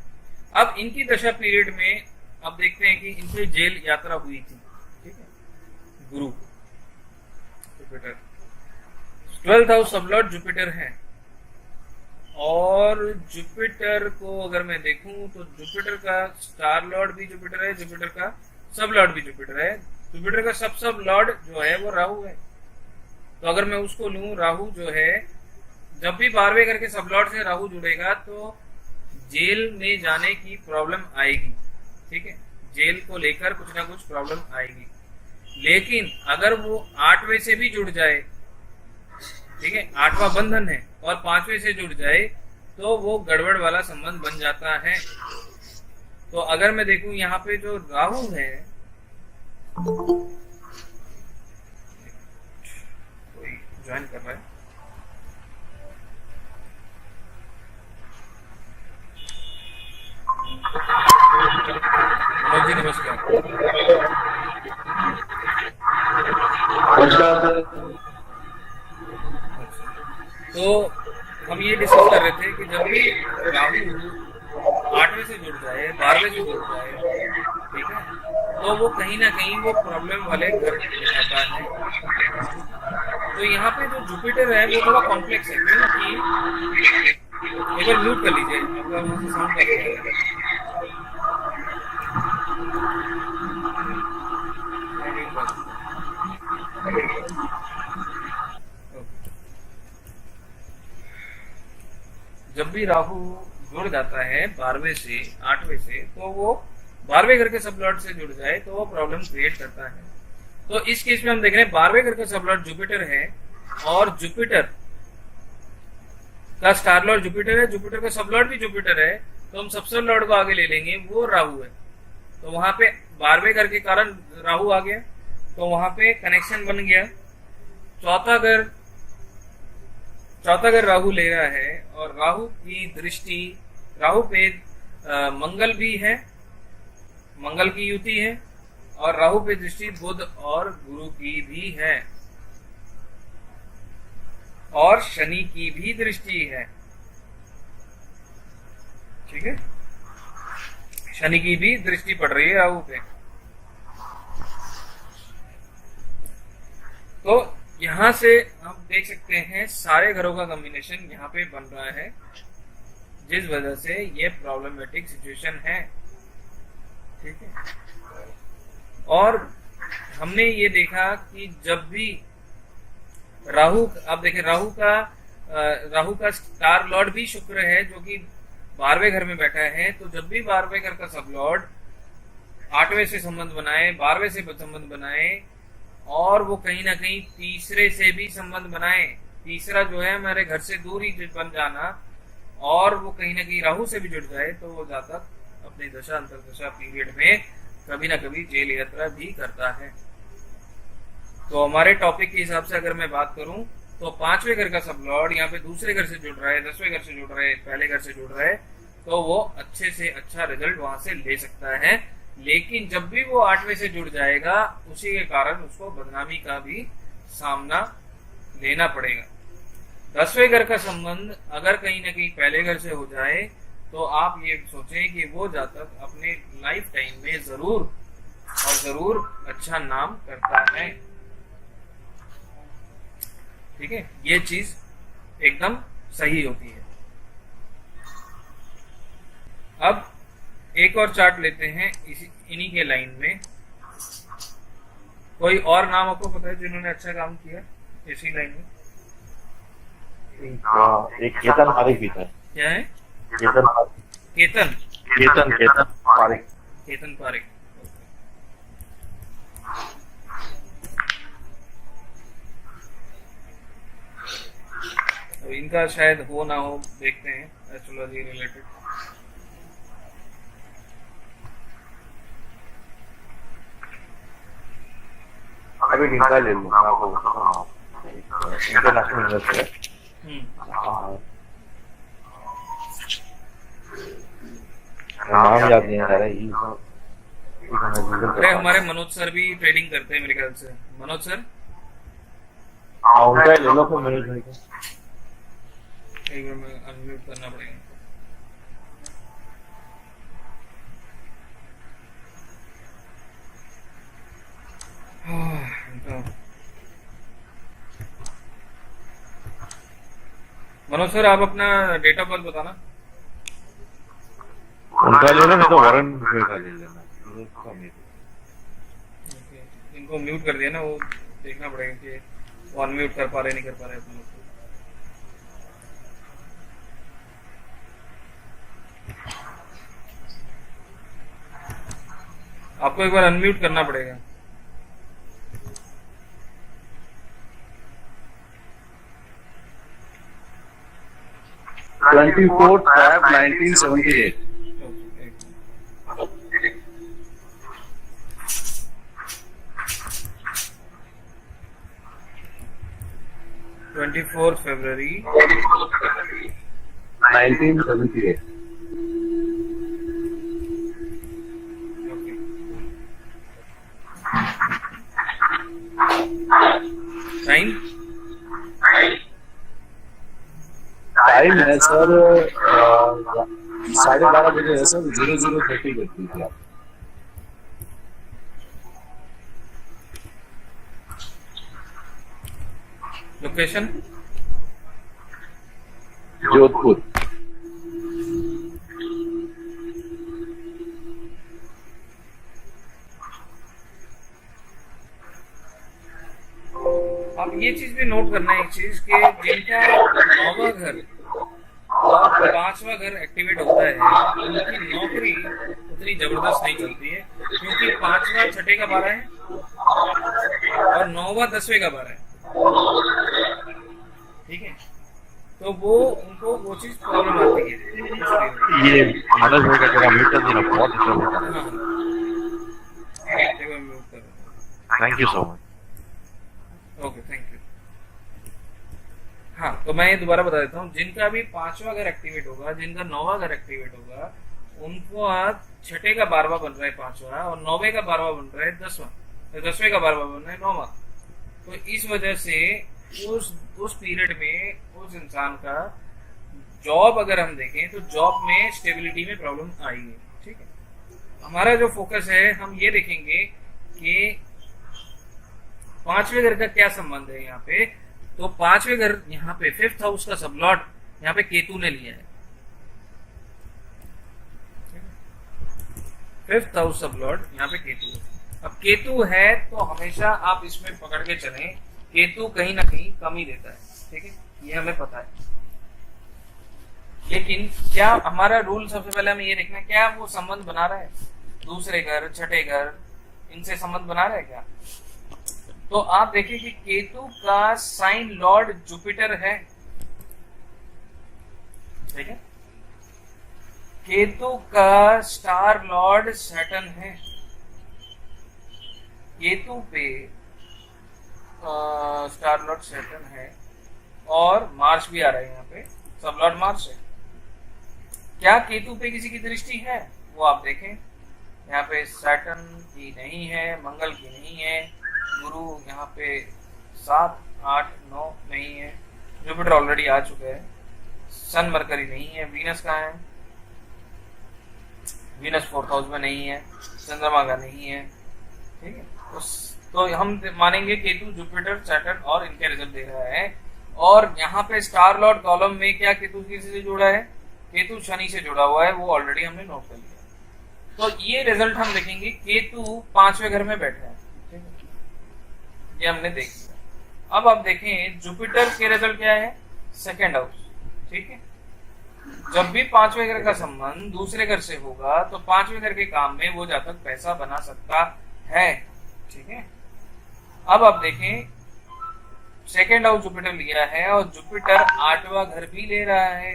अब इनकी दशा पीरियड में अब देखते हैं कि इनसे जेल यात्रा हुई थी। ठीक है, गुरु जुपिटर 12th हाउस सब लॉर्ड जुपिटर है, और जुपिटर को अगर मैं देखूं तो जुपिटर का स्टार लॉर्ड भी जुपिटर है, जुपिटर का सब लॉर्ड भी जुपिटर है। जुपिटर का सब लॉर्ड जो है वो राहु है। तो अगर मैं उसको लूं, राहु जो है जब भी 12वें घर के सब लॉर्ड से राहु जुड़ेगा तो जेल में जाने की प्रॉब्लम आएगी। ठीक है, जेल को लेकर कुछ ना कुछ प्रॉब्लम आएगी। लेकिन अगर वो 8वें से भी जुड़ जाए, ठीक है, 8वां बंधन है, और 5वें से जुड़ जाए, तो वो गड़बड़ वाला संबंध बन जाता है। तो अगर मैं देखूं यहाँ पे जो राहु है, कोई ज्वाइन कर रहा है, जी नमस्कार। तो हम ये डिस्कस कर रहे थे कि जब भी राहु 8वें से जुड़ जाए, 12वें से जुड़ जाए, ठीक है, तो वो कहीं ना कहीं वो प्रॉब्लम वाले घर जाता है। तो यहाँ पे जो जुपिटर है वो थोड़ा कॉम्प्लेक्स है, क्योंकि एक बार म्यूट कर लीजिए, आपका वहां से साउंड कर लीजिए। भी राहु जुड़ जाता है 12वें से 8वें से, तो वो 12वें घर के सबलॉर्ड से जुड़ जाए तो वो प्रॉब्लम क्रिएट करता है। तो इस केस में हम देख रहे हैं 12वें घर का सबलॉर्ड जुपिटर है और जुपिटर का स्टार लॉर्ड जुपिटर है, जुपिटर का सबलॉर्ड भी जुपिटर है, तो हम सबसे लॉर्ड को आगे ले लेंगे, वो राहु है। तो वहां पे 12वें घर के कारण राहु आ गया, तो वहां पे कनेक्शन बन गया। चौथा घर राहु ले रहा है और राहु की दृष्टि, राहु पे मंगल भी है, मंगल की युति है, और राहु पे दृष्टि बुध और गुरु की भी है, और शनि की भी दृष्टि है। ठीक है, शनि की भी दृष्टि पड़ रही है राहु पे। तो यहां से हम देख सकते हैं सारे घरों का कॉम्बिनेशन यहाँ पे बन रहा है, जिस वजह से ये प्रॉब्लमेटिक सिचुएशन है। ठीक है, और हमने ये देखा कि जब भी राहु, आप देखें राहु का स्टार लॉर्ड भी शुक्र है जो कि 12वें घर में बैठा है, तो जब भी 12वें घर का सब लॉर्ड 8वें से संबंध बनाए, 12वें से संबंध बनाए, और वो कहीं ना कहीं तीसरे से भी संबंध बनाए, तीसरा जो है हमारे घर से दूर ही बन जाना, और वो कहीं ना कहीं राहु से भी जुड़ जाए, तो वो जातक अपनी दशा अंतर्दशा पीरियड में कभी ना कभी जेल यात्रा भी करता है। तो हमारे टॉपिक के हिसाब से अगर मैं बात करूं तो 5वें घर का सब लॉर्ड यहाँ पे दूसरे घर से जुड़ रहा है, 10वें घर से जुड़ रहा है, पहले घर से जुड़ रहा है, तो वो अच्छे से अच्छा रिजल्ट वहां से ले सकता है। लेकिन जब भी वो 8वें से जुड़ जाएगा, उसी के कारण उसको बदनामी का भी सामना लेना पड़ेगा। 10वें घर का संबंध अगर कहीं ना कहीं पहले घर से हो जाए, तो आप ये सोचें कि वो जातक अपने लाइफ टाइम में जरूर अच्छा नाम करता है। ठीक है, ये चीज एकदम सही होती है। अब एक और चार्ट लेते हैं इन्हीं के लाइन में। कोई और नाम आपको पता है जिन्होंने अच्छा काम किया इसी लाइन में? एक केतन पारिक भी था। क्या है? केतन पारिक। तो इनका शायद हो ना हो, देखते हैं एस्ट्रोलॉजी रिलेटेड। अभी इनका ले लूँ, आपको इंटरनेशनल इन्वेस्टर है। नाम याद नहीं आ रहा है। अरे हमारे मनोज सर भी ट्रेडिंग करते हैं मेरे ख्याल से। मनोज सर, उनका ले लो फिर मनोज भाई का। एक बार में अनम्यूट करना पड़ेगा। मनोज सर, आप अपना डेट ऑफ बर्थ बताना। उनका ले लो, नहीं तो वारन बुफे का ले लेना। इनको म्यूट कर दिया ना, वो देखना पड़ेगा कि वो अनम्यूट कर पा रहे नहीं कर पा रहे अपन लोग। आपको एक बार अनम्यूट करना पड़ेगा। ट्वेंटी 1978। 24 फरवरी 1978। टाइम है सर 12:30 बजे है सर, 00:30 करती थी आप। लोकेशन जोधपुर। अब ये चीज भी नोट करना है, एक चीज के जिनका 9वां घर और पांचवा घर एक्टिवेट होता है उनकी नौकरी उतनी जबरदस्त नहीं चलती है, क्योंकि पांचवा छठे का 12 है और नौवा 10वें का 12 है। ठीक है, तो वो उनको वो चीज प्रॉब्लम आती है। ये मनोज भाई का जरा म्यूट कर देना, बहुत डिस्टर्ब होता है। Thank you so much. Okay, thank you. हाँ, तो मैं ये दोबारा बता देता हूँ, जिनका भी पांचवा घर एक्टिवेट होगा, जिनका नौवा घर एक्टिवेट होगा, उनको आज छठे का 12वां बन रहा है पांचवा, और नौवे का 12वां बन रहा है 10वां, 10वें का 12वां बन रहा है 9वां। तो इस वजह से उस पीरियड में उस इंसान का जॉब अगर हम देखें तो जॉब में स्टेबिलिटी में प्रॉब्लम आई है। ठीक है, हमारा जो फोकस है हम ये देखेंगे कि पांचवें घर का क्या संबंध है यहाँ पे। तो पांचवें घर यहाँ पे 5th हाउस का सबलॉट यहाँ पे केतु ने लिया है। 5th हाउस सबलॉट यहाँ पे केतु है। अब केतु है तो हमेशा आप इसमें पकड़ के चलें, केतु कहीं ना कहीं कमी देता है। ठीक है, ये हमें पता है, लेकिन क्या हमारा रूल, सबसे पहले हमें ये देखना है क्या वो संबंध बना रहा है, दूसरे घर छठे घर इनसे संबंध बना रहा है क्या। तो आप देखिए कि केतु का साइन लॉर्ड जुपिटर है। ठीक है, केतु का स्टार लॉर्ड सैटर्न है। केतु पे स्टार लॉर्ड सैटर्न है और मार्स भी आ रहा है, यहाँ पे सब लॉर्ड मार्स है। क्या केतु पे किसी की दृष्टि है वो आप देखें, यहाँ पे सैटर्न की नहीं है, मंगल की नहीं है, गुरु यहाँ पे 7, 8, 9 नहीं है, जुपिटर ऑलरेडी आ चुका है, सन मरकरी नहीं है, वीनस कहाँ है, वीनस 4th हाउस में नहीं है, चंद्रमा का नहीं है। ठीक है, तो हम मानेंगे केतु जुपिटर सैटर्न और इनके रिजल्ट दे रहा है। और यहाँ पे स्टार लॉर्ड कॉलम में क्या केतु किसी से जुड़ा है, केतु शनि से जुड़ा हुआ है, वो ऑलरेडी हमने नोट कर लिया। तो ये रिजल्ट हम देखेंगे, केतु पांचवें घर में बैठा है। ठीक है, ये हमने देख लिया। अब आप देखें जुपिटर के रिजल्ट क्या है, 2nd हाउस। ठीक है, जब भी पांचवें घर का संबंध दूसरे घर से होगा तो पांचवें घर के काम में वो जातक पैसा बना सकता है। ठीक है, अब आप देखें 2nd हाउस जुपिटर लिया है और जुपिटर 8वां घर भी ले रहा है,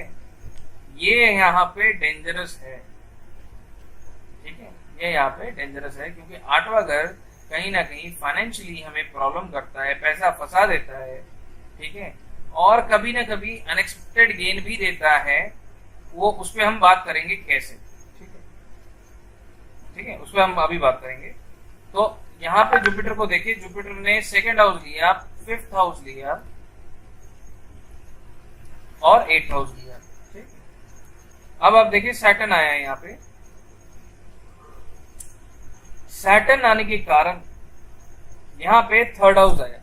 ये यहाँ पे डेंजरस है। ठीक है, ये यहाँ पे डेंजरस है क्योंकि 8वां घर कहीं ना कहीं फाइनेंशियली हमें प्रॉब्लम करता है, पैसा फंसा देता है। ठीक है, और कभी ना कभी अनएक्सपेक्टेड गेन भी देता है, वो उस पर हम बात करेंगे कैसे। ठीक है, ठीक है, उस पर हम अभी बात करेंगे। तो यहाँ पे जुपिटर को देखिए, जुपिटर ने 2nd हाउस लिया, 5th हाउस लिया और 8th हाउस लिया। ठीक, अब आप देखिए सैटर्न आया है यहाँ पे। सैटर्न आने के कारण यहाँ पे 3rd हाउस आया।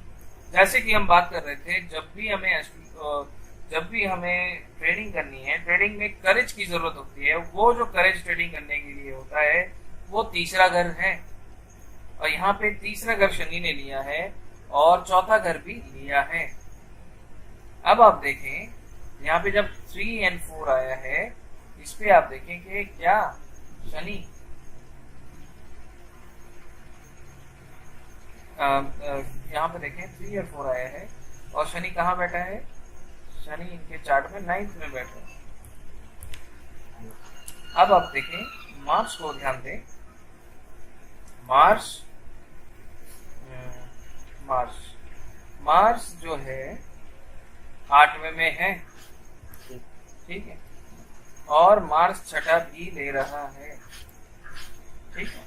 जैसे कि हम बात कर रहे थे, जब भी हमें ट्रेडिंग करनी है, ट्रेडिंग में करेज की जरूरत होती है। वो जो करेज ट्रेडिंग करने के लिए होता है वो तीसरा घर है, और यहाँ पे तीसरा घर शनि ने लिया है और चौथा घर भी लिया है। अब आप देखें यहाँ पे जब 3 और 4 आया है, इस पे आप देखें कि क्या शनि यहाँ पे देखें 3 और 4 आया है और शनि कहाँ बैठा है, शनि इनके चार्ट में 9th में बैठा है। अब आप देखें मार्स को ध्यान दें, मार्स जो है 8वें में है। ठीक है, और मार्स छठा भी ले रहा है। ठीक है,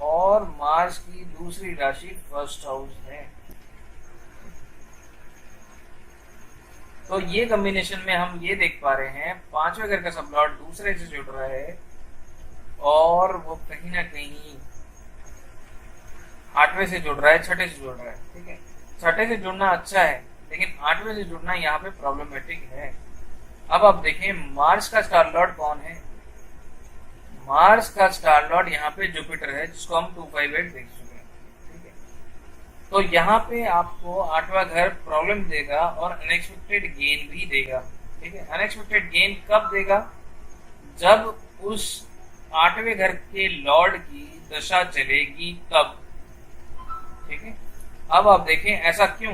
और मार्स की दूसरी राशि 1st हाउस है। तो ये कॉम्बिनेशन में हम ये देख पा रहे हैं, पांचवें घर का सबलॉट दूसरे से जुड़ रहा है और वो कहीं ना कहीं 8वें से जुड़ रहा है, छठे से जुड़ रहा है। ठीक है, छठे से जुड़ना अच्छा है, लेकिन 8वें से जुड़ना यहाँ पे प्रॉब्लमेटिक है। अब आप देखें मार्स का स्टार लॉर्ड कौन है, मार्स का स्टार लॉर्ड यहाँ पे जुपिटर है, जिसको हम 258 देख चुके हैं। ठीक है, तो यहाँ पे आपको 8वां घर प्रॉब्लम देगा और अनएक्सपेक्टेड गेन भी देगा। ठीक है। अनएक्सपेक्टेड गेन कब देगा? जब उस 8वें घर के लॉर्ड की दशा चलेगी तब, ठीक है। अब आप देखें ऐसा क्यों,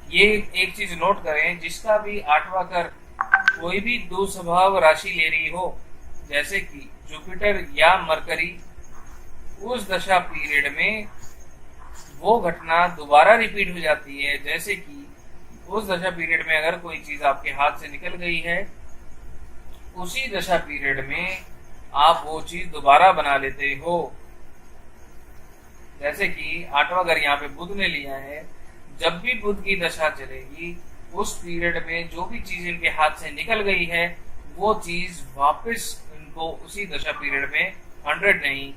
ये एक चीज नोट करें, जिसका भी 8वां घर कोई भी दुस्वभाव राशि ले रही हो, जैसे कि जुपिटर या मरकरी, उस दशा पीरियड में वो घटना दोबारा रिपीट हो जाती है। जैसे कि उस दशा पीरियड में अगर कोई चीज आपके हाथ से निकल गई है, उसी दशा पीरियड में आप वो चीज दोबारा बना लेते हो। जैसे कि 8वां घर यहाँ पे बुध ने लिया है, जब भी बुध की दशा चलेगी उस पीरियड में जो भी चीज इनके हाथ से निकल गई है वो चीज वापस इनको उसी दशा पीरियड में 100 नहीं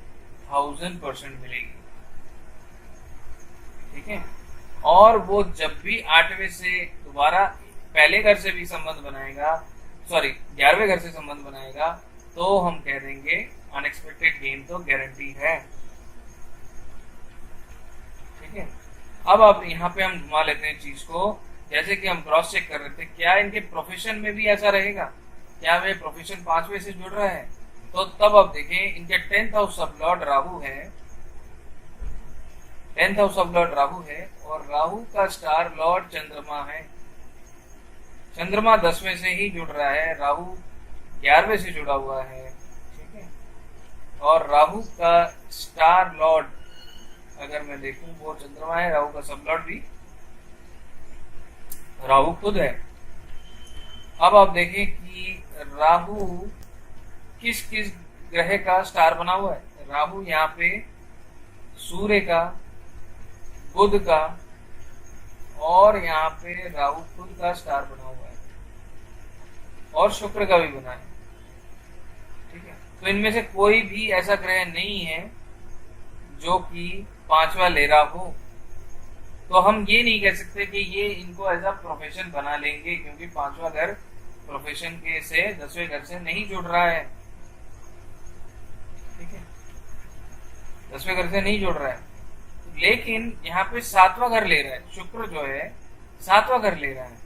1000% मिलेगी, ठीक है। और वो जब भी 8वें से दोबारा पहले घर से भी संबंध बनाएगा, सॉरी 11वें घर से संबंध बनाएगा, तो हम कह देंगे अनएक्सपेक्टेड गेन तो गारंटी है, ठीक है। अब आप यहाँ पे हम घुमा लेते हैं चीज को, जैसे कि हम क्रॉस चेक कर रहे थे, क्या इनके प्रोफेशन में भी ऐसा रहेगा, क्या वे प्रोफेशन 5वें से जुड़ रहा है? तो तब आप देखें इनके 10th हाउस सब लॉर्ड राहु है, 10th हाउस सब लॉर्ड राहु है, और राहु का स्टार लॉर्ड चंद्रमा है। चंद्रमा 10वें से ही जुड़ रहा है, राहु 11वें से जुड़ा हुआ है, ठीक है। और राहु का स्टार लॉर्ड अगर मैं देखूं वो चंद्रमा है, राहु का सब लॉर्ड भी राहु खुद है। अब आप देखें कि राहु किस किस ग्रह का स्टार बना हुआ है। राहु यहाँ पे सूर्य का, बुध का, और यहाँ पे राहु खुद का स्टार बना हुआ है, और शुक्र का भी बना है, ठीक है। तो इनमें से कोई भी ऐसा ग्रह नहीं है जो कि 5वां ले रहा हो। तो हम ये नहीं कह सकते कि ये इनको एज अ प्रोफेशन बना लेंगे, क्योंकि 5वां घर प्रोफेशन के से 10वें घर से नहीं जुड़ रहा है, ठीक है, 10वें घर से नहीं जुड़ रहा है। लेकिन यहाँ पे 7वां घर ले रहा है, शुक्र जो है 7वां घर ले रहा है।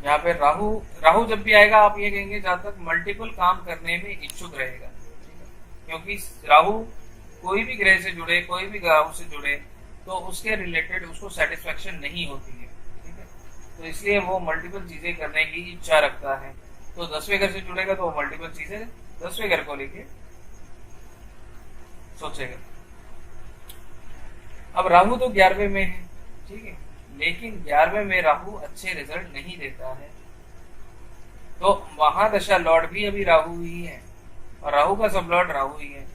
यहाँ पे राहु जब भी आएगा आप ये कहेंगे जातक मल्टीपल काम करने में इच्छुक रहेगा, क्योंकि राहु कोई भी ग्रह से जुड़े, कोई भी राहु से जुड़े तो उसके रिलेटेड उसको सेटिस्फेक्शन नहीं होती है, ठीक है। तो इसलिए वो मल्टीपल चीजें करने की इच्छा रखता है। तो 10वें घर से जुड़ेगा तो वो मल्टीपल चीजें 10वें घर को लेके सोचेगा। अब राहु तो 11वें में है, ठीक है, लेकिन 11वें में राहु अच्छे रिजल्ट नहीं देता है, तो वहां दशा लॉर्ड भी अभी राहु ही है, और राहु का सब लॉर्ड राहु ही है।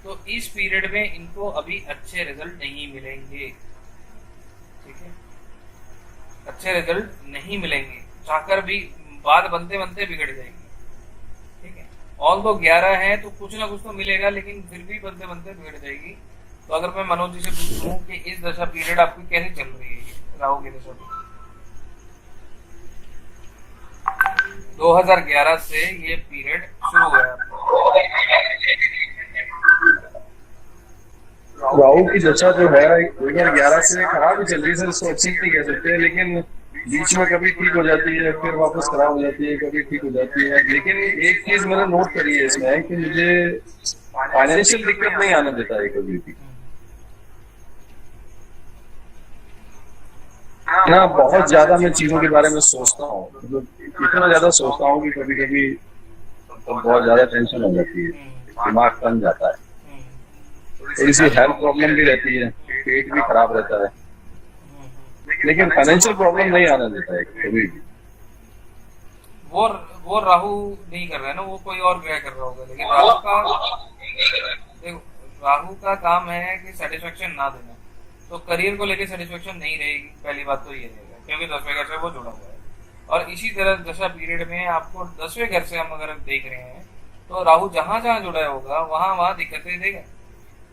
तो इस पीरियड में इनको अभी अच्छे रिजल्ट नहीं मिलेंगे, ठीक है, अच्छे रिजल्ट नहीं मिलेंगे, चाहकर भी बात बनते बनते बिगड़ जाएगी, ठीक है। ऑल दो 11 है तो कुछ ना कुछ तो मिलेगा, लेकिन फिर भी बनते बनते बिगड़ जाएगी। तो अगर मैं मनोज जी से पूछूं कि इस दशा पीरियड आपकी कैसे चल रही है, राहु की दशा पीरियड 2011 से ये पीरियड शुरू हुआ है। राहु की दशा जो है 2011 से खराब ही चल रही है सर, इसको अच्छी नहीं कह सकते, लेकिन बीच में कभी ठीक हो जाती है, फिर वापस खराब हो जाती है, कभी ठीक हो जाती है। लेकिन एक चीज मैंने नोट करी है इसमें कि मुझे फाइनेंशियल दिक्कत नहीं आने देता है कभी भी ना। बहुत ज्यादा मैं चीजों के बारे में सोचता हूँ, मतलब इतना ज्यादा सोचता हूँ कि कभी कभी बहुत ज्यादा टेंशन हो जाती है, दिमाग तंग जाता है, थोड़ी सी हेल्थ प्रॉब्लम भी रहती है, पेट भी खराब रहता है, लेकिन फाइनेंशियल प्रॉब्लम नहीं आने देता है कभी भी। वो राहु नहीं कर रहा है ना, वो कोई और ग्रह कर रहा होगा। लेकिन राहु का काम है कि सेटिस्फेक्शन ना देना, तो करियर को लेकर सेटिस्फेक्शन नहीं रहेगी, पहली बात तो ये रहेगा, क्योंकि 10वें घर से वो जुड़ा हुआ है। और इसी तरह दशा पीरियड में आपको 10वें घर से हम अगर देख रहे हैं तो राहु जहां जहां जुड़ा होगा वहां वहां दिक्कतें देगा।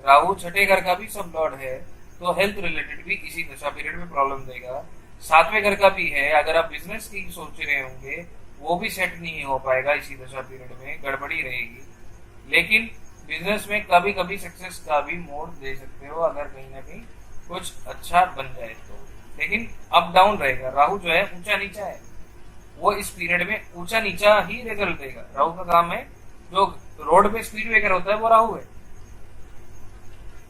राहु 6ठे घर का भी सब लॉर्ड है, तो हेल्थ रिलेटेड भी इसी दशा पीरियड में प्रॉब्लम देगा। 7वें घर का भी है, अगर आप बिजनेस की सोच रहे होंगे वो भी सेट नहीं हो पाएगा इसी दशा पीरियड में, गड़बड़ी रहेगी। लेकिन बिजनेस में कभी कभी सक्सेस का भी मोड दे सकते हो, अगर कहीं ना कहीं कुछ अच्छा बन जाए तो। लेकिन अप डाउन रहेगा, राहु जो है ऊंचा नीचा है, वो इस पीरियड में ऊंचा नीचा ही रिजल्ट देगा। राहु का काम है, जो रोड पे स्पीड ब्रेकर होता है वो राहु है,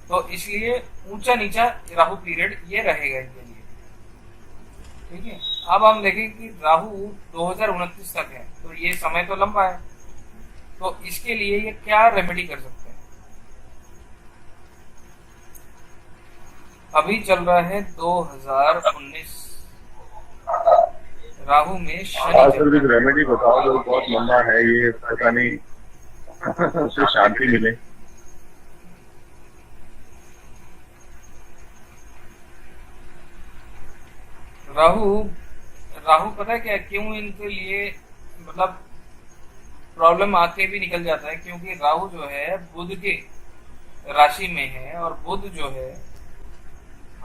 तो इसलिए ऊंचा नीचा राहु पीरियड ये रहेगा इनके लिए। ठीक है, अब हम देखें कि राहु 2029 तक है, तो ये समय तो लंबा है, तो इसके लिए ये क्या रेमेडी कर सकते हैं। अभी चल रहा है 2019, राहु में शनि सर कुछ रेमेडी बताओ जो बहुत लंबा है, ये पता नहीं उससे शांति मिले। राहु पता है क्या क्यों इनके लिए मतलब प्रॉब्लम आके भी निकल जाता है, क्योंकि राहु जो है बुध के राशि में है, और बुध जो है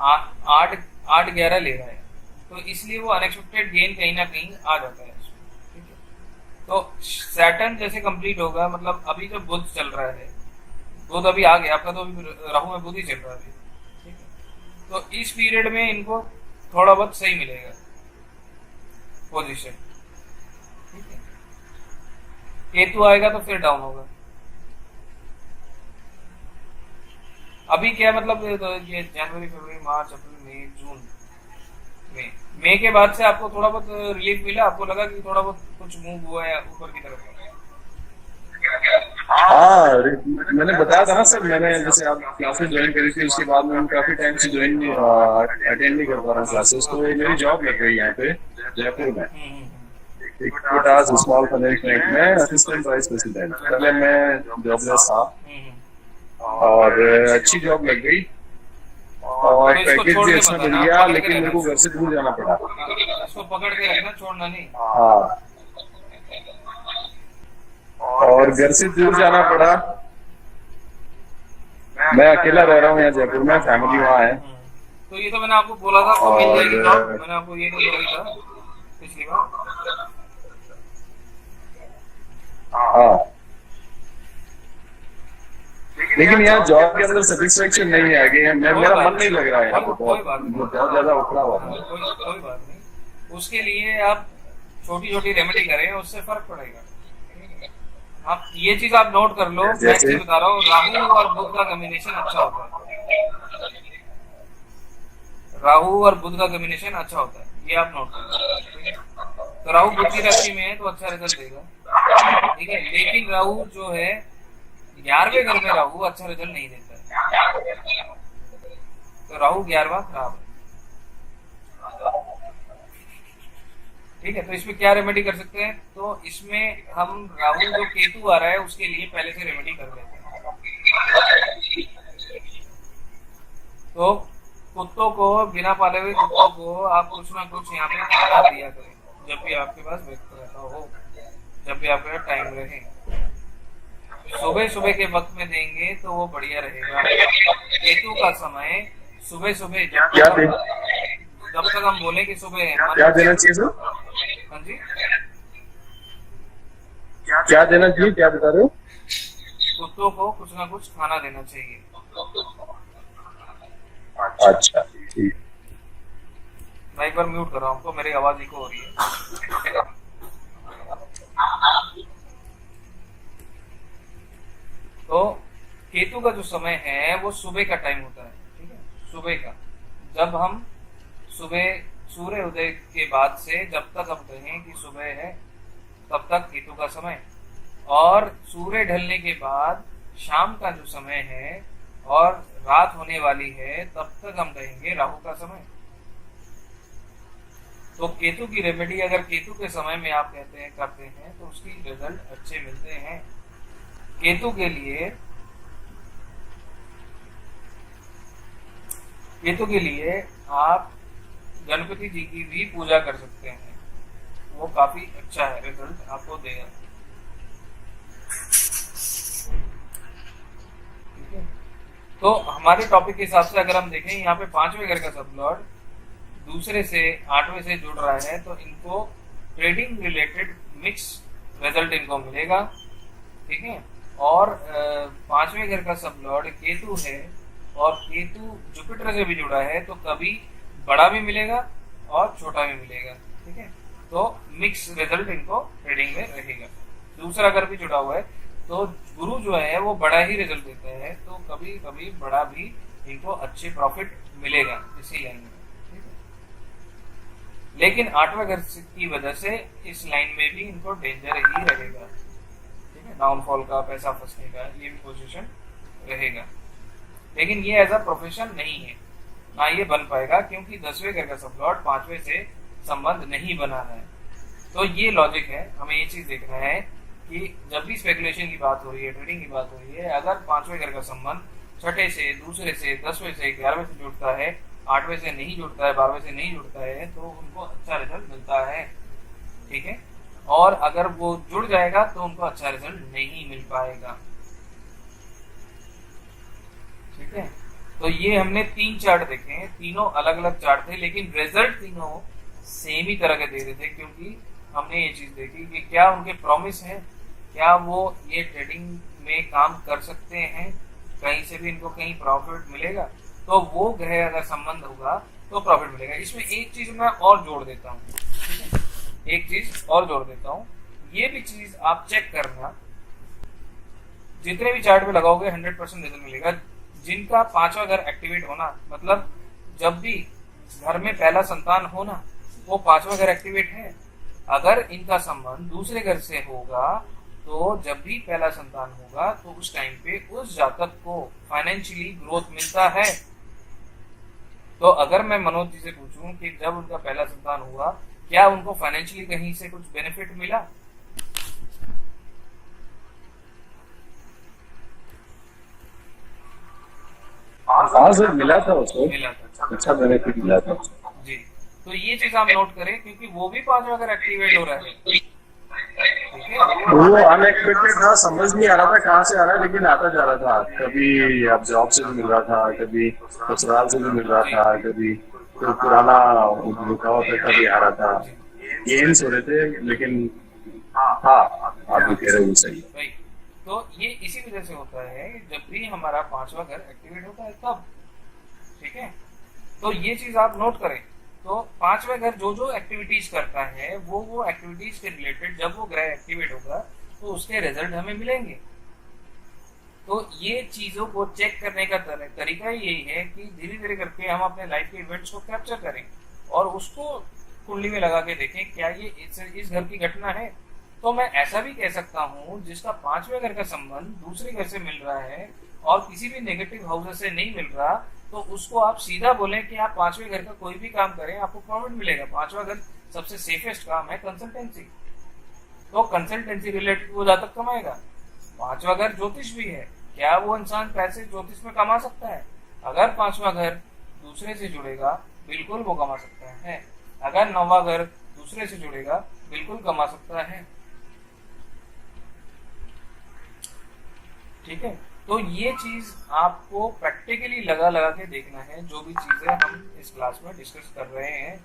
8-11 ले रहा है, तो इसलिए वो अनएक्सपेक्टेड गेन कहीं ना कहीं आ जाता है। ठीक है, तो सैटर्न जैसे कंप्लीट होगा, मतलब अभी जो बुध चल रहा है, बुध अभी आ गया आपका, तो अभी राहु में बुध ही चल रहा है। ठीक है, तो इस पीरियड में इनको थोड़ा बहुत सही मिलेगा पोजीशन। ठीक है, केतु आएगा तो फिर डाउन होगा। अभी क्या मतलब ये जनवरी, फरवरी, मार्च, अप्रैल, मई, जून, मई के बाद से आपको थोड़ा बहुत रिलीफ मिला, आपको लगा कि थोड़ा बहुत कुछ मूव हुआ है ऊपर की तरफ। हाँ, मैंने बताया था ना सर, मैंने जैसे आप क्लासेस ज्वाइन करी थी, उसके बाद मैं काफी टाइम से अटेंड नहीं कर पा रहा क्लासेस, तो मेरी जॉब लग गई यहाँ पे जयपुर में, इक्विटास स्मॉल फाइनेंस बैंक में असिस्टेंट वाइस प्रेसिडेंट। पहले मैं जॉबलेस था और अच्छी जॉब लग गई और पैकेज भी अच्छा मिल गया, लेकिन मेरे को घर से दूर जाना पड़ा। इसको पकड़ के रखना, छोड़ना नहीं। हाँ, और घर से दूर जाना पड़ा। मैं अकेला रह रहा हूँ यहाँ जयपुर में, फैमिली वहाँ है। तो ये तो मैंने आपको बोला था, आपको मिल जाएगी जॉब, मैंने आपको ये नहीं बोला था पिछली बार। हाँ, लेकिन यहाँ जॉब के अंदर सेटिस्फेक्शन नहीं है आगे, मेरा मन नहीं लग रहा है यहाँ पे, बहुत ज्यादा उखड़ा हुआ है। कोई बात नहीं, उसके लिए आप छोटी छोटी रेमेडी करें, उससे फर्क पड़ेगा। आप ये चीज आप नोट कर लो, मैं चीज बता रहा हूँ, राहु और बुध का कॉम्बिनेशन अच्छा होता है। राहु और बुध का कॉम्बिनेशन अच्छा होता है, ये आप नोट कर लो। तो राहु बुध की राशि में है तो अच्छा रिजल्ट देगा। ठीक है, लेकिन राहु जो है 11वें घर में, राहु अच्छा रिजल्ट नहीं देता है, तो राहु 11वां खराब है। ठीक है, तो इसमें क्या रेमेडी कर सकते हैं, तो इसमें हम राहु जो केतु आ रहा है उसके लिए पहले से रेमेडी कर लेते हैं। तो कुत्तों को, बिना पाले हुए कुत्तों को आप कुछ ना कुछ यहाँ पे खाना दिया करें, जब भी आपके पास व्यक्त रहता हो, जब भी आपके पास टाइम रहे। सुबह सुबह के वक्त में देंगे तो वो बढ़िया रहेगा। केतु का समय सुबह सुबह, जब तक हम बोले कि सुबह है, क्या देना चाहिए सर? हाँ जी, क्या देना चाहिए, क्या बता रहे हो? कुत्तों को कुछ ना कुछ खाना देना चाहिए। अच्छा, ठीक। मैं एक बार म्यूट कर रहा हूँ, आपको मेरी आवाज इको हो रही है। तो केतु का जो समय है वो सुबह का टाइम होता है। ठीक है, सुबह का, जब हम सुबह सूर्य उदय के बाद से जब तक हम कहें कि सुबह है, तब तक केतु का समय, और सूर्य ढलने के बाद शाम का जो समय है और रात होने वाली है, तब तक हम कहेंगे राहु का समय। तो केतु की रेमेडी अगर केतु के समय में आप कहते हैं करते हैं तो उसकी रिजल्ट अच्छे मिलते हैं। केतु के लिए आप गणपति जी की भी पूजा कर सकते हैं, वो काफी अच्छा है, रिजल्ट आपको देगा। ठीक है, तो हमारे टॉपिक के हिसाब से अगर हम देखें, यहाँ पे 5वें घर का सब लॉर्ड दूसरे से 8वें से जुड़ रहा है, तो इनको ट्रेडिंग रिलेटेड मिक्स रिजल्ट इनको मिलेगा। ठीक है, और 5वें घर का सब लॉर्ड केतु है, और केतु जुपिटर से भी जुड़ा है तो कभी बड़ा भी मिलेगा और छोटा भी मिलेगा, ठीक है। तो मिक्स रिजल्ट इनको ट्रेडिंग में रहेगा। दूसरा अगर भी जुड़ा हुआ है तो गुरु जो है वो बड़ा ही रिजल्ट देते हैं, तो कभी कभी बड़ा भी इनको अच्छे प्रॉफिट मिलेगा इसी लाइन में, ठीक है। लेकिन 8वें घर की वजह से इस लाइन में भी इनको डेंजर ही रहेगा, ठीक है। डाउनफॉल का, पैसा फंसने का ये भी पोजीशन रहेगा। लेकिन ये एज अ प्रोफेशन नहीं है, ना ये बन पाएगा, क्योंकि 10वें घर का सबलॉर्ड 5वें से संबंध नहीं बनाना है। तो ये लॉजिक है, हमें ये चीज देखना है कि जब भी स्पेकुलेशन की बात हो रही है, ट्रेडिंग की बात हो रही है, अगर 5वें घर का संबंध छठे से, दूसरे से, 10वें से, 11वें से जुड़ता है, 8वें से नहीं जुड़ता है, 12वें से नहीं जुड़ता है, तो उनको अच्छा रिजल्ट मिलता है, ठीक है। और अगर वो जुड़ जाएगा तो उनको अच्छा रिजल्ट नहीं मिल पाएगा, ठीक है। तो ये हमने 3 चार्ट देखे हैं, तीनों अलग अलग चार्ट थे, लेकिन रिजल्ट तीनों सेम ही तरह के दे रहे थे, क्योंकि हमने ये चीज देखी कि क्या उनके प्रॉमिस है, क्या वो ये ट्रेडिंग में काम कर सकते हैं, कहीं से भी इनको कहीं प्रॉफिट मिलेगा, तो वो ग्रह अगर संबंध होगा तो प्रॉफिट मिलेगा। इसमें एक चीज मैं और जोड़ देता हूँ, ठीक है, एक चीज और जोड़ देता हूँ, ये भी चीज आप चेक करना, जितने भी चार्ट पे लगाओगे 100% रिजल्ट मिलेगा। जिनका 5वां घर एक्टिवेट होना, मतलब जब भी घर में पहला संतान होना, वो 5वां घर एक्टिवेट है। अगर इनका संबंध दूसरे घर से होगा तो जब भी पहला संतान होगा तो उस टाइम पे उस जातक को फाइनेंशियली ग्रोथ मिलता है। तो अगर मैं मनोज जी से पूछूं कि जब उनका पहला संतान हुआ, क्या उनको फाइनेंशियली कहीं से कुछ बेनिफिट मिला? हाँ सर, मिला था उसको, मिला था, अच्छा बेनिफिट मिला था जी। तो ये चीज आप नोट करें, क्योंकि वो भी 5वां घर एक्टिवेट हो रहा है, ठीक है। वो अनएक्सपेक्टेड था, समझ नहीं आ रहा था कहाँ से आ रहा है, लेकिन आता जा रहा था। कभी अब जॉब से भी मिल रहा था, कभी ससुराल से भी मिल रहा था, कभी कोई पुराना रुका हुआ पैसा भी आ रहा था, गेन्स हो रहे थे। लेकिन हाँ, आप भी कह रहे हो सही है। तो ये इसी वजह से होता है, जब भी हमारा 5वां घर एक्टिवेट होता है तब, ठीक है। तो ये चीज आप नोट करें। तो 5वां घर जो जो एक्टिविटीज करता है, वो एक्टिविटीज के रिलेटेड जब वो ग्रह एक्टिवेट होगा तो उसके रिजल्ट हमें मिलेंगे। तो ये चीजों को चेक करने का तरीका यही है कि धीरे धीरे करके हम अपने लाइफ के इवेंट्स को कैप्चर करें और उसको कुंडली में लगा के देखें, क्या ये इस घर की घटना है। तो मैं ऐसा भी कह सकता हूँ, जिसका 5वें घर का संबंध दूसरे घर से मिल रहा है और किसी भी नेगेटिव हाउस से नहीं मिल रहा, तो उसको आप सीधा बोलें कि आप 5वें घर का कोई भी काम करें, आपको प्रॉफिट मिलेगा। 5वां घर सबसे सेफेस्ट काम है कंसल्टेंसी, तो कंसल्टेंसी रिलेटेड वो जातक कमाएगा। 5वां घर ज्योतिष भी है, क्या वो इंसान पैसे ज्योतिष में कमा सकता है? अगर 5वां घर दूसरे से जुड़ेगा, बिल्कुल वो कमा सकता है। अगर 9वां घर दूसरे से जुड़ेगा, बिल्कुल कमा सकता है, ठीक है। तो ये चीज आपको प्रैक्टिकली लगा लगा के देखना है, जो भी चीजें हम इस क्लास में डिस्कस कर रहे हैं।